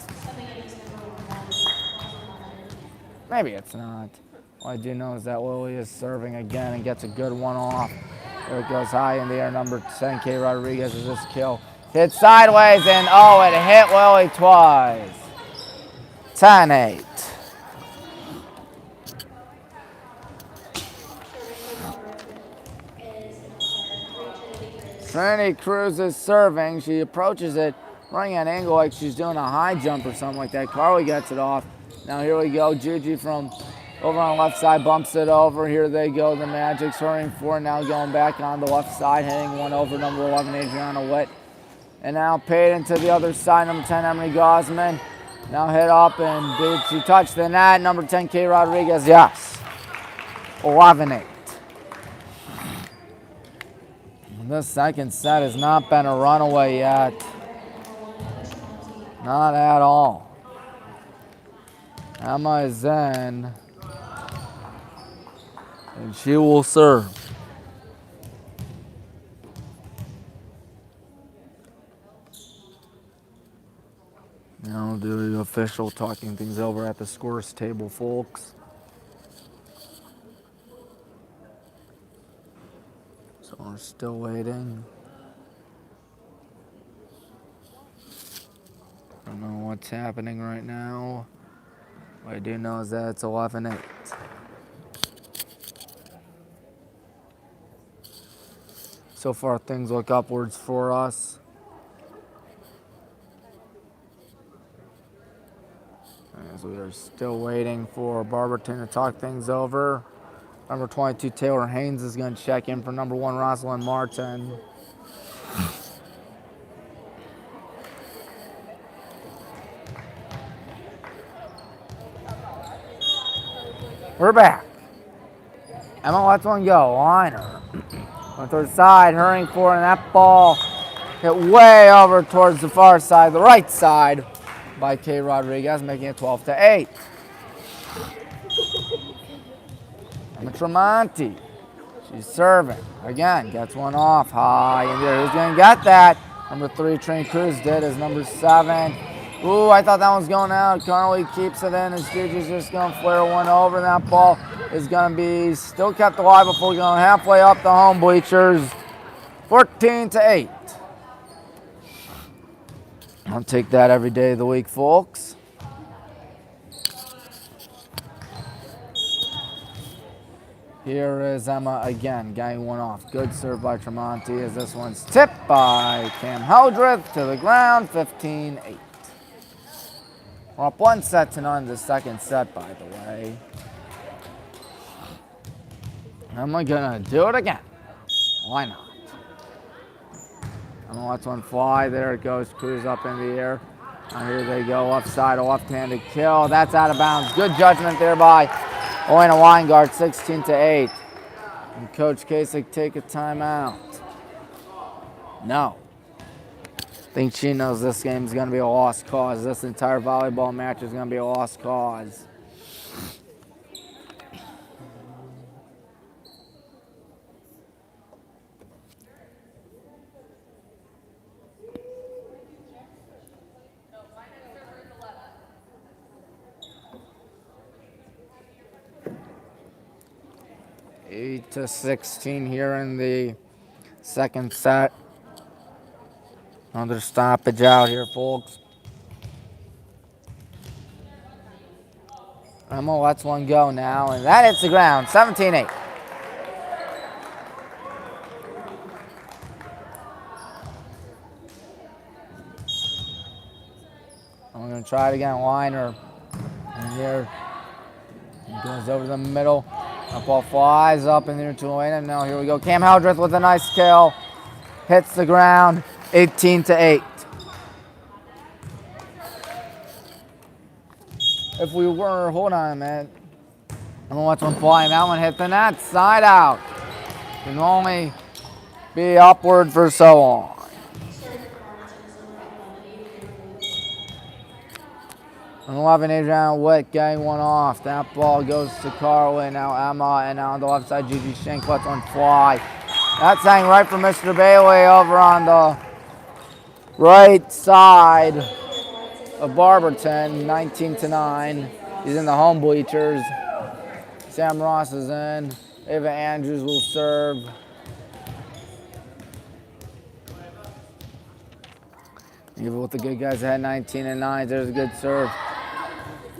Maybe it's not. All I do know is that Lily is serving again and gets a good one off. There it goes high in the air. Number 10, K. Rodriguez is this kill. Hit sideways and oh, it hit Lily twice. 10-8. Trinity Cruz is serving. She approaches it, running at an angle like she's doing a high jump or something like that. Carly gets it off. Now here we go. Gigi from over on the left side bumps it over. Here they go. The Magic's hurrying for it. Now going back on the left side, hitting one over number 11, Adriana Witt. And now paid into the other side, number 10, Emily Gosman. Now hit up and did she touch the net? Number 10, K. Rodriguez, yes. 11-8. This second set has not been a runaway yet. Not at all. Emma is in. And she will serve. Now we'll do the official talking things over at the scores table, folks. So we're still waiting. I don't know what's happening right now. What I do know is that it's 11-8. So far, things look upwards for us. As we are still waiting for Barberton to talk things over. Number 22, Taylor Haynes is going to check in for number 1, Rosalind Martin. We're back. Emma lets one go. Liner. Went to the side, hurrying for it, and that ball hit way over towards the far side, the right side, by K. Rodriguez, making it 12-8. Emma Tremonti. She's serving. Again, gets one off high in there. Who's going to get that? Number 3, Trinity Cruz did as number 7. Ooh, I thought that was going out. Carly keeps it in, and Gigi's just going to flare one over. That ball is going to be still kept alive before going halfway up the home bleachers. 14-8. I'll take that every day of the week, folks. Here is Emma again, getting one off. Good serve by Tremonti as this one's tipped by Cam Howdreth to the ground, 15-8. We're up 1-0 the second set, by the way. Emma gonna do it again. Why not? Emma lets one fly. There it goes. Cruz up in the air. Now here they go. Left side, a left-handed kill. That's out of bounds. Good judgment there by Elena Weingart, 16-8. And Coach Kasich take a timeout. No. I think she knows this game is going to be a lost cause. This entire volleyball match is going to be a lost cause. Eight to 16 here in the second set. Another stoppage out here, folks. Emma lets one go now, and that hits the ground, 17-8. I'm going to try it again, Liner. And here, he goes over the middle. That ball flies up in there to Elena. Now here we go. Cam Howdreth with a nice kill. Hits the ground. 18-8. If we were, hold on a minute. I'm gonna watch one fly, and that one hit the net, side out. Can only be upward for so long. And 11, Adriana Witt getting one off. That ball goes to Carly, now Emma, and now on the left side, Gigi Schenk lets one fly. That's hanging right for Mr. Bailey over on the right side of Barberton, 19-9. He's in the home bleachers. Sam Ross is in. Ava Andrews will serve. Even with the good guys that had 19-9, there's a good serve.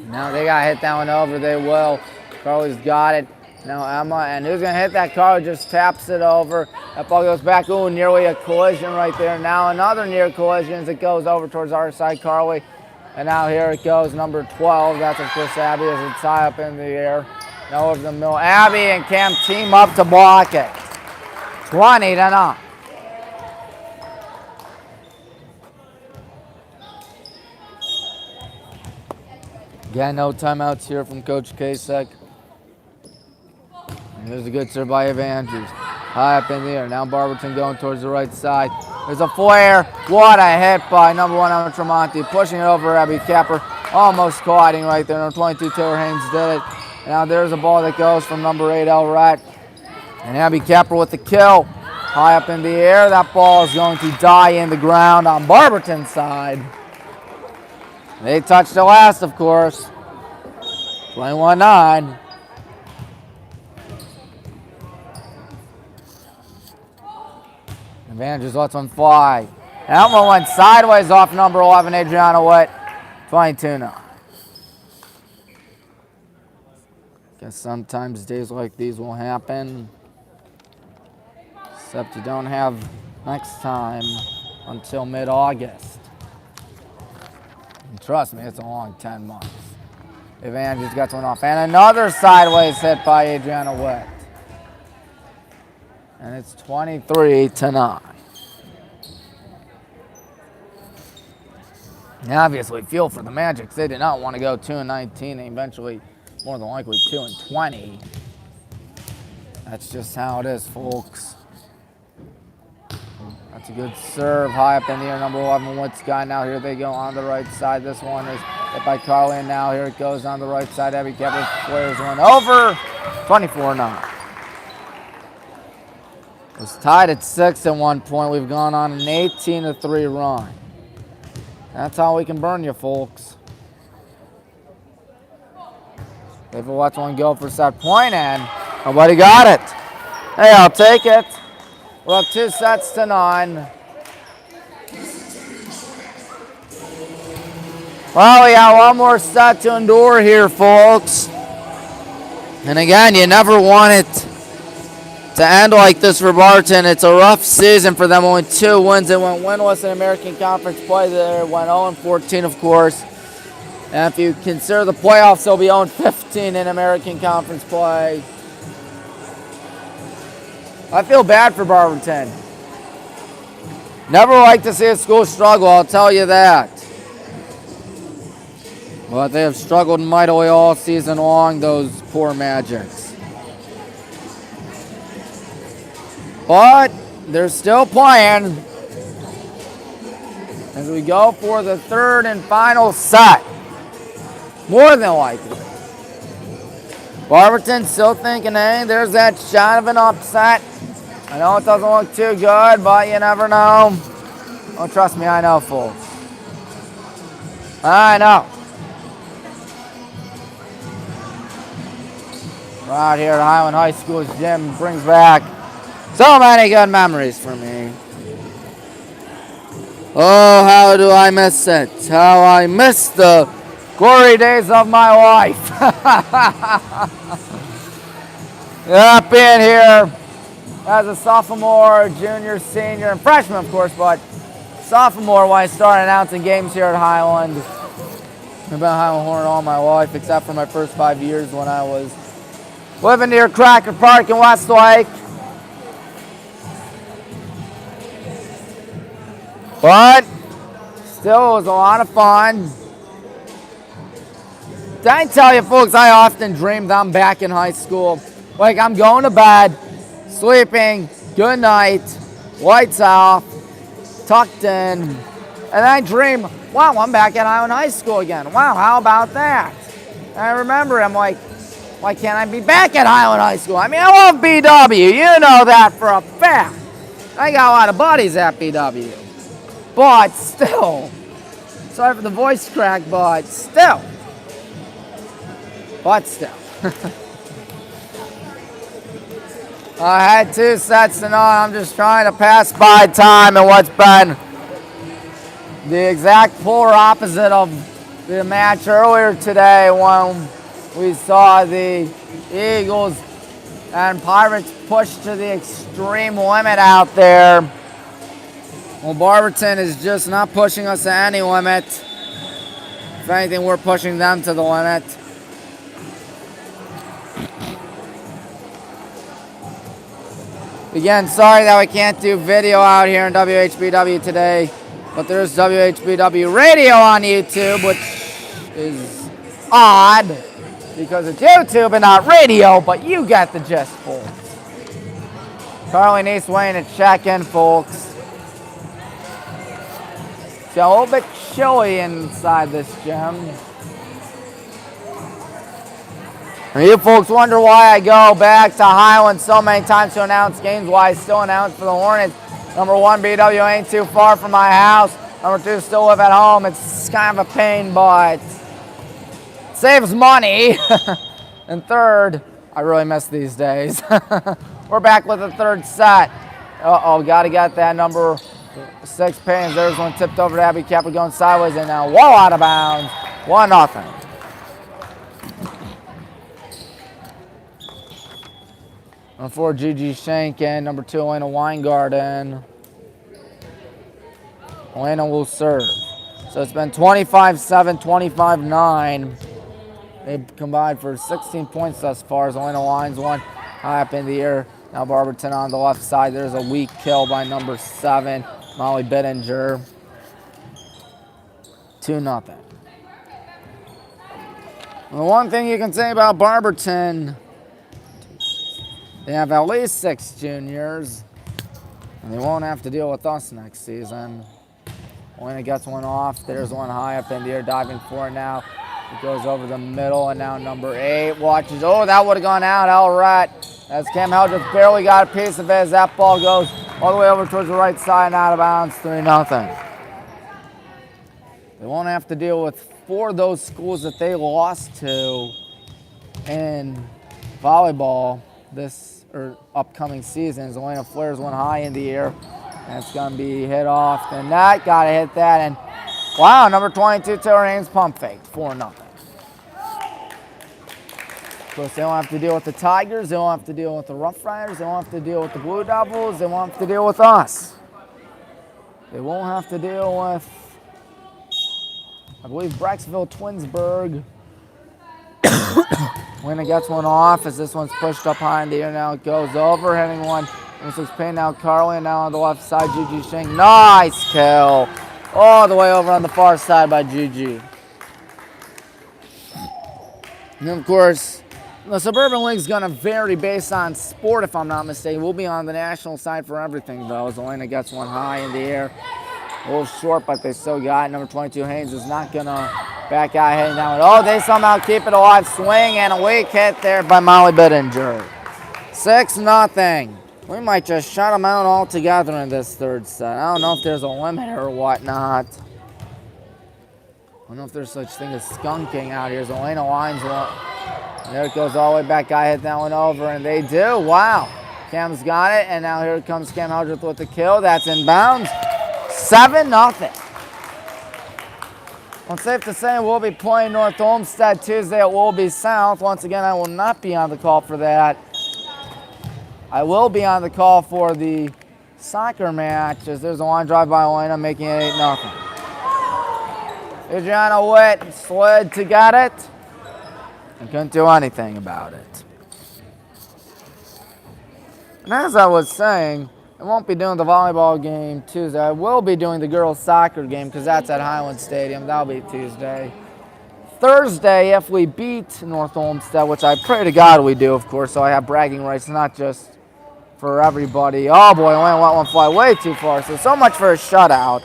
Now they got to hit that one over. They will. Carly's got it. Now Emma, and who's going to hit that? Carly just taps it over. That ball goes back. Ooh, nearly a collision right there. Now another near collision as it goes over towards our side, Carly. And now here it goes, number 12. That's, of course, Abby as it's high up in the air. Now over the middle. Abby and Cam team up to block it. 20-9. Again, no timeouts here from Coach Kasek. And there's a good serve by Eva Andrews. High up in the air. Now Barberton going towards the right side. There's a flare. What a hit by number 1 Emma Tremonti. Pushing it over Abby Capper. Almost colliding right there. Number 22 Taylor Haynes did it. And now there's a ball that goes from number 8 El Rat. And Abby Capper with the kill. High up in the air. That ball is going to die in the ground on Barberton's side. They touched the last, of course. 21-9. Andrews lets one fly. That one went sideways off number 11, Adriana Witt. 22-9. Guess sometimes days like these will happen. Except you don't have next time until mid-August. And trust me, it's a long 10 months. If Andrews gets one off. And another sideways hit by Adriana Witt. And it's 23-9. And obviously, feel for the Magic. They did not want to go 2-19. They eventually, more than likely, 2-20. That's just how it is, folks. That's a good serve. High up in the air, number 11, Witt's guy. Now here they go on the right side. This one is hit by Carly, and now here it goes on the right side. Abby Kepler flares one over. 24-9. It was tied at 6 at one point. We've gone on an 18-3 run. That's how we can burn you, folks. David watch one go for set point, and nobody got it. Hey, I'll take it. We're up 2-9. Well, we got one more set to endure here, folks. And again, you never want it to end like this for Barberton. It's a rough season for them. Only 2 wins. They went winless in American Conference play. They went 0-14, of course. And if you consider the playoffs, they'll be 0-15 in American Conference play. I feel bad for Barberton. Never like to see a school struggle, I'll tell you that. But they have struggled mightily all season long, those poor Magics. But they're still playing as we go for the 3rd and final set. More than likely. Barberton still thinking, hey, there's that shot of an upset. I know it doesn't look too good, but you never know. Oh, trust me, I know, folks. I know. We're out here at Highland High School's gym. Brings back so many good memories for me. Oh, how do I miss it? How I miss the glory days of my life. Yeah, being here as a sophomore, junior, senior, and freshman, of course, but sophomore when I started announcing games here at Highland. I've been a Highland Hornet all my life, except for my first 5 years when I was living near Cracker Park in Westlake. But still, it was a lot of fun. Did I tell you, folks, I often dreamed I'm back in high school. Like, I'm going to bed, sleeping, good night, lights off, tucked in, and I dream, wow, I'm back at Highland High School again. Wow, how about that? And I remember, I'm like, why can't I be back at Highland High School? I mean, I love BW. You know that for a fact. I got a lot of buddies at BW. But still, sorry for the voice crack, but still. I had 2 sets to none. I'm just trying to pass by time in what's been the exact polar opposite of the match earlier today when we saw the Eagles and Pirates push to the extreme limit out there. Well, Barberton is just not pushing us to any limit. If anything, we're pushing them to the limit. Again, sorry that we can't do video out here in WHBW today, but there's WHBW radio on YouTube, which is odd because it's YouTube and not radio, but you get the gist, folks. Carly needs Wayne to check in, folks. It's a little bit chilly inside this gym. And you folks wonder why I go back to Highland so many times to announce games, why I still announce for the Hornets. Number 1, BW ain't too far from my house. Number 2, still live at home. It's kind of a pain, but it saves money. And 3rd, I really miss these days. We're back with the 3rd set. Uh-oh, got to get that number 6 pins. There's one tipped over to Abby Kappa going sideways, and now whoa, out of bounds. 1-0. Number 4, Gigi Shankin. Number 2, Elena Weingarten. Elena will serve. So it's been 25-7, 25-9. They've combined for 16 points thus far as Elena lines one high up in the air. Now Barberton on the left side. There's a weak kill by number 7, Molly Bittinger. 2-0. The one thing you can say about Barberton, they have at least 6 juniors, and they won't have to deal with us next season. Elena gets one off. There's one high up in the air, diving for it now. It goes over the middle, and now number 8 watches. Oh, that would have gone out. Elrat, as Cam Heldrich barely got a piece of it as that ball goes all the way over towards the right side and out of bounds. 3-0. They won't have to deal with 4 of those schools that they lost to in volleyball this upcoming seasons. Elena flares one high in the air, and it's going to be hit off the net. Got to hit that, and wow, number 22, Taylor Haynes pump fake. 4-0. Of course, they don't have to deal with the Tigers. They don't have to deal with the Rough Riders. They don't have to deal with the Blue Devils. They won't have to deal with us. They won't have to deal with, I believe, Brecksville, Twinsburg. Winner gets one off as this one's pushed up high in the air. Now it goes over, hitting one. This is paying now Carly, and now on the left side, Gigi Shank. Nice kill. All the way over on the far side by Gigi. And of course, the Suburban League's going to vary based on sport, if I'm not mistaken. We'll be on the national side for everything, though, as Elena gets one high in the air. A little short, but they still got it. Number 22, Haynes, is not going to back out, heading down. Oh, they somehow keep it alive. Swing and a weak hit there by Molly Bittinger. 6-0. We might just shut them out altogether in this 3rd set. I don't know if there's a limit or whatnot. I don't know if there's such thing as skunking out here. So Elena lines one. There it goes all the way back. Guy hit that one over, and they do. Wow. Cam's got it, and now here comes Cam Heldrich with the kill. That's in bounds. 7-0. Well, it's safe to say we'll be playing North Olmsted Tuesday at Willoughby South. Once again, I will not be on the call for that. I will be on the call for the soccer match as there's a line drive by Elena making it 8-0. Adriana Witt slid to get it and couldn't do anything about it. And as I was saying, I won't be doing the volleyball game Tuesday. I will be doing the girls' soccer game because that's at Highland Stadium. That'll be Tuesday. Thursday, if we beat North Olmsted, which I pray to God we do, of course, so I have bragging rights, not just for everybody. Oh boy, I let one fly way too far. So much for a shutout.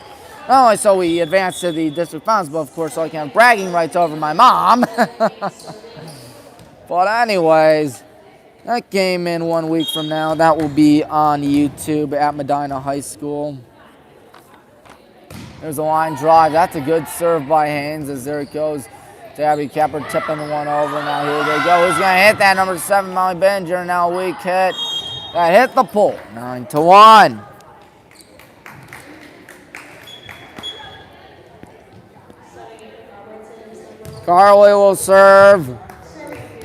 Not only so we advance to the district finals, but of course so I can have bragging rights over my mom. But anyways, that game in 1 week from now, that will be on YouTube at Medina High School. There's a line drive. That's a good serve by Haynes as there it goes. Abby Kepper tipping the one over. Now here they go. Who's going to hit that? Number 7, Molly Benninger. Now a weak hit. That hit the pole. 9-1. Carly will serve.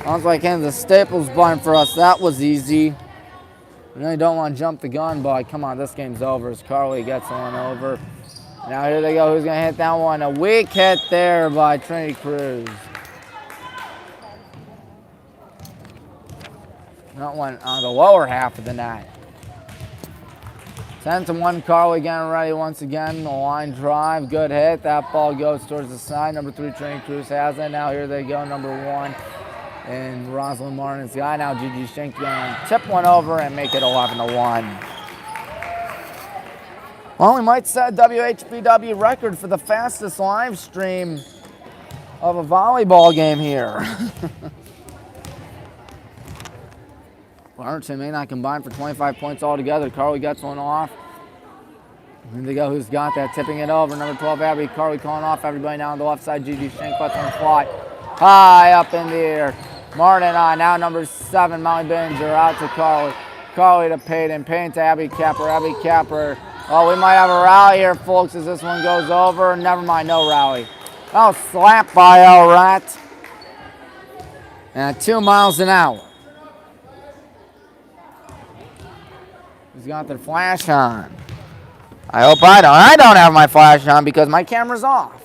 Sounds like in the Staples button for us. That was easy. We really don't want to jump the gun, but come on, this game's over as Carly gets one over. Now here they go. Who's going to hit that one? A weak hit there by Trinity Cruz. That one on the lower half of the net. 10-1. Carly getting ready once again. The line drive. Good hit. That ball goes towards the side. Number 3, Trinity Cruz has it. Now here they go. Number 1. And Rosalind Martin's guy. Now Gigi Schenk going to tip one over and make it 11-1. Well, we might set a WHBW record for the fastest live stream of a volleyball game here. Barberton may not combine for 25 points altogether. Carly gets one off. Here they go. Who's got that? Tipping it over. Number 12, Abby. Carly calling off everybody now on the left side. Gigi Schenk lets one fly high up in the air. Martin on. Now number 7, Molly Benninger out to Carly. Carly to Payton. Payton to Abby Capper. Abby Capper. Oh, we might have a rally here, folks, as this one goes over. Never mind, no rally. Oh, slap by Elrat. And 2 miles an hour. He's got their flash on. I hope I don't. I don't have my flash on because my camera's off.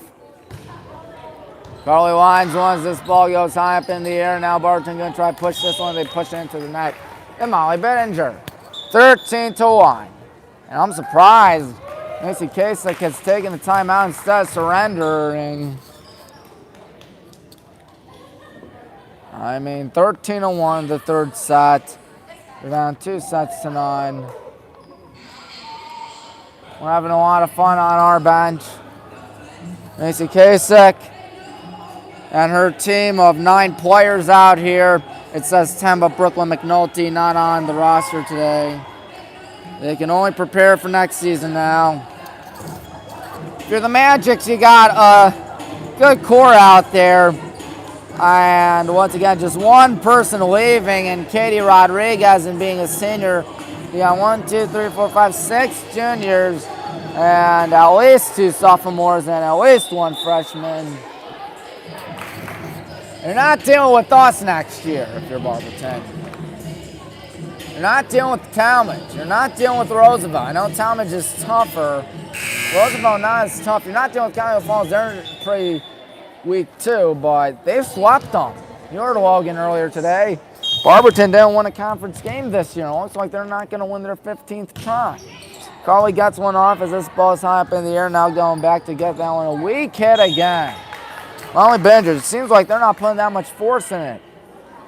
Carly winds once this ball goes high up in the air. Now Barberton going to try to push this one. They push it into the net. And Molly Benninger. 13-1. And I'm surprised Macy Kasich has taken the timeout instead of surrendering. I mean, 13-1 the third set. We're down 2-9. We're having a lot of fun on our bench. Macy Kasich and her team of 9 players out here. It says 10, but Brooklyn McNulty not on the roster today. They can only prepare for next season now. If you're the Magics, you got a good core out there. And once again, just one person leaving, and Katie Rodriguez, and being a senior, you got 1, 2, 3, 4, 5, 6 juniors, and at least 2 sophomores, and at least 1 freshman. You're not dealing with us next year if you're Barberton. You're not dealing with Talmadge. You're not dealing with Roosevelt. I know Talmadge is tougher. Roosevelt not as tough. You're not dealing with County Falls. They're pretty weak too, but they've swept them. You heard Logan earlier today. Barberton didn't win a conference game this year. It looks like they're not going to win their 15th try. Carly gets one off as this ball is high up in the air. Now going back to get that one. A weak hit again. Molly Benninger. It seems like they're not putting that much force in it.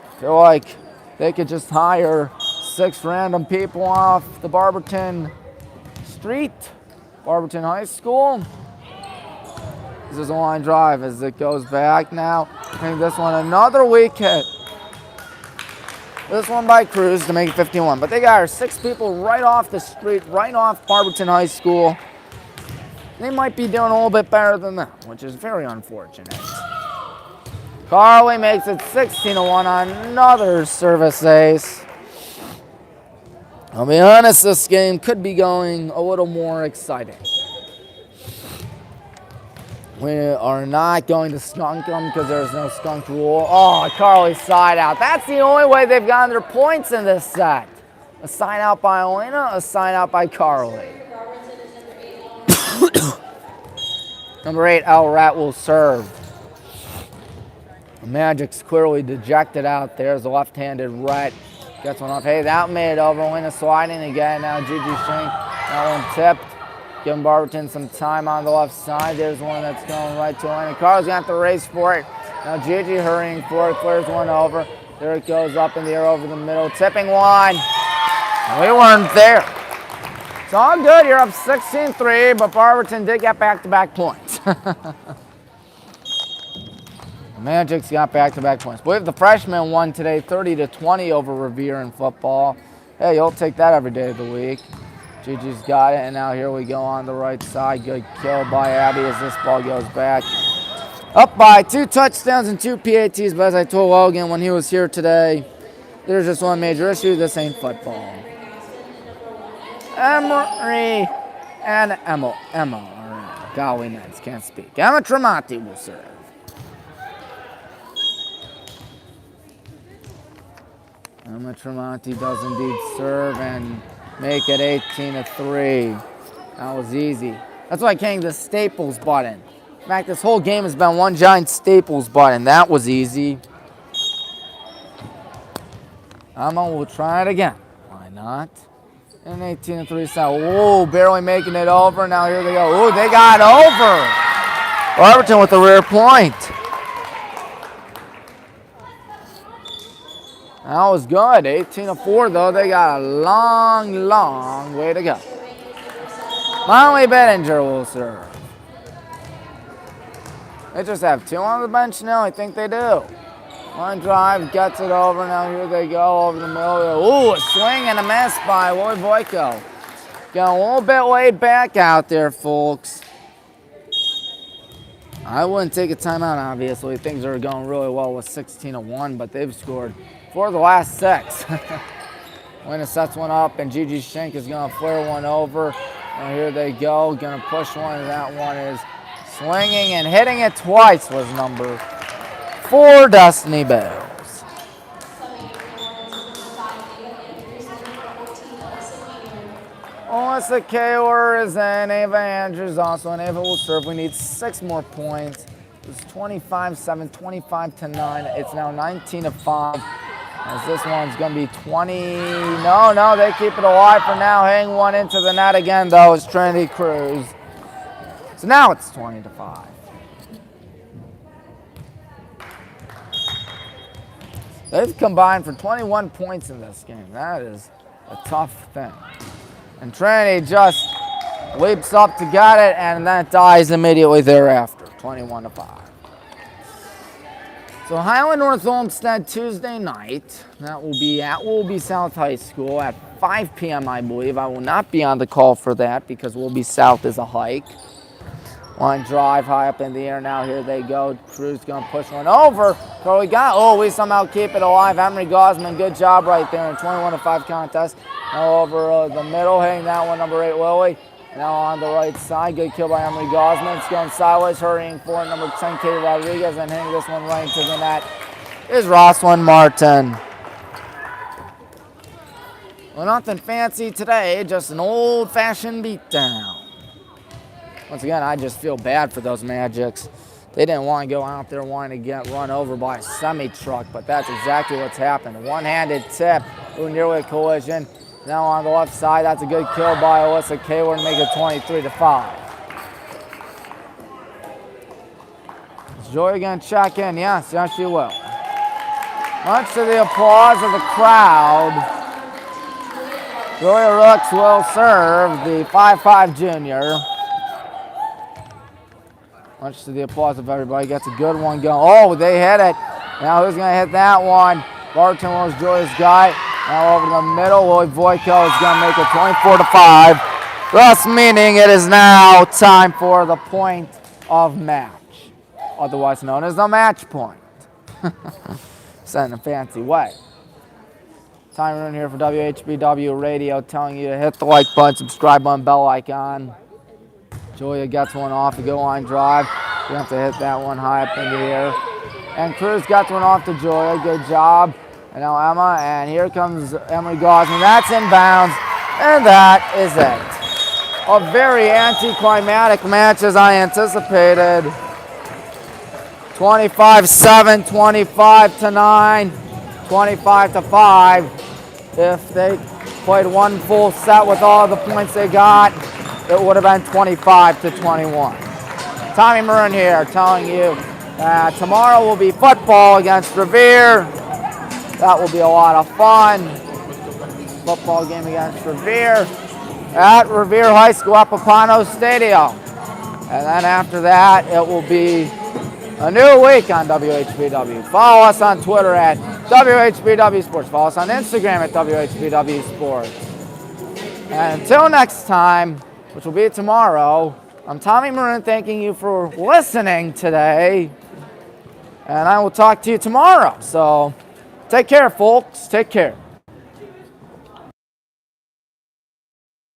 I feel like they could just hire 6 random people off the Barberton street, Barberton High School. This is a line drive as it goes back now. I think this one another weak hit. This one by Cruz to make it 51. But they got 6 people right off the street, right off Barberton High School. They might be doing a little bit better than that, which is very unfortunate. Carly makes it 16-1 on another service ace. I'll be honest, this game could be going a little more exciting. We are not going to skunk them because there's no skunk rule. Oh, Carly's side out. That's the only way they've gotten their points in this set. A side out by Elena, a side out by Carly. Number 8, El Rat will serve. The Magic's clearly dejected out there as a left-handed Rat Gets one off. Hey, that made it over. Win a sliding again. Now Gigi Shank. That one tipped. Giving Barberton some time on the left side. There's one that's going right to Elena. Carl's going to have to race for it. Now Gigi hurrying for it. Clears one over. There it goes up in the air over the middle. Tipping one. We weren't there. It's all good. You're up 16-3, but Barberton did get back-to-back points. Magic's got back-to-back points. I believe the freshmen won today 30-20 over Revere in football. Hey, you'll take that every day of the week. Gigi's got it, and now here we go on the right side. Good kill by Abby as this ball goes back. Up by 2 touchdowns and 2 PATs, but as I told Logan when he was here today, there's just one major issue. This ain't football. Emery and Emma. Golly, Neds can't speak. Emma Tremonti will serve. Emma Tremonti does indeed serve and make it 18-3. That was easy. That's why I came to the Staples button. In fact, this whole game has been one giant Staples button. That was easy. Emma will try it again. Why not? And 18-3 style. Whoa, barely making it over. Now here they go. Ooh, they got over. Barberton with the rear point. That was good. 18-4 though. They got a long way to go. Molly Bettinger will serve. They just have 2 on the bench now. I think they do. One drive, gets it over. Now here they go over the middle. Ooh, a swing and a miss by Lloyd Voico. Got a little bit laid back out there, folks. I wouldn't take a timeout, obviously. Things are going really well with 16-1, but they've scored 4 of the last 6. Lena sets one up, and Gigi Schenk is going to flare one over. And here they go, going to push one, and that one is swinging and hitting it twice was number 4, Destiny Bells. Alyssa Kaler is in. Ava Andrews also, and Ava will serve. We need 6 more points. It was 25-7, 25-9. It's now 19-5. As this one's going to be 20. No, they keep it alive for now. Hang one into the net again, though, is Trinity Cruz. So now it's 20-5. They've combined for 21 points in this game. That is a tough thing. And Trinity just leaps up to get it, and then it dies immediately thereafter. 21-5. So Highland North Olmsted Tuesday night. That will be at Willoughby South High School at 5 p.m. I believe. I will not be on the call for that because Willoughby South is a hike. One drive high up in the air. Now here they go. Cruz going to push one over. So we somehow keep it alive. Emery Gosman, good job right there in a 21-5 contest. Now over the middle, hitting that one, number 8 Lily. Now on the right side, good kill by Emery Gosman. It's going sideways, hurrying for number 10, Katie Rodriguez, and hitting this one right into the net is Roslyn Martin. Well, nothing fancy today, just an old-fashioned beatdown. Once again, I just feel bad for those Magics. They didn't want to go out there wanting to get run over by a semi-truck, but that's exactly what's happened. One-handed tip, nearly a collision. Now on the left side, that's a good kill by Alyssa Kaler to make it 23-5. Is Joy going to check in? Yes, she will. Much to the applause of the crowd, Joya Rooks will serve, the 5'5 junior. Much to the applause of everybody. Gets a good one going. Oh, they hit it. Now who's going to hit that one? Barberton was Joy's guy. Now over the middle, Lloyd Voico is going to make it 24-5. Thus meaning it is now time for the point of match, otherwise known as the match point. Said in a fancy way. Time run here for WHBW Radio telling you to hit the like button, subscribe button, bell icon. Julia gets one off the goal line drive. You have to hit that one high up in the air. And Cruz gets one off to Julia. Good job. And now Emma, and here comes Emery Gosman. That's inbounds, and that is it. A very anticlimactic match as I anticipated. 25-7, 25-9, 25-5. If they played one full set with all the points they got, it would have been 25-21. Tommy Maroon here telling you that tomorrow will be football against Revere. That will be a lot of fun. Football game against Revere at Revere High School at Papano Stadium. And then after that, it will be a new week on WHBW. Follow us on Twitter at WHBW Sports. Follow us on Instagram at WHBW Sports. And until next time, which will be tomorrow, I'm Tommy Maroon thanking you for listening today. And I will talk to you tomorrow. So take care, folks. Take care.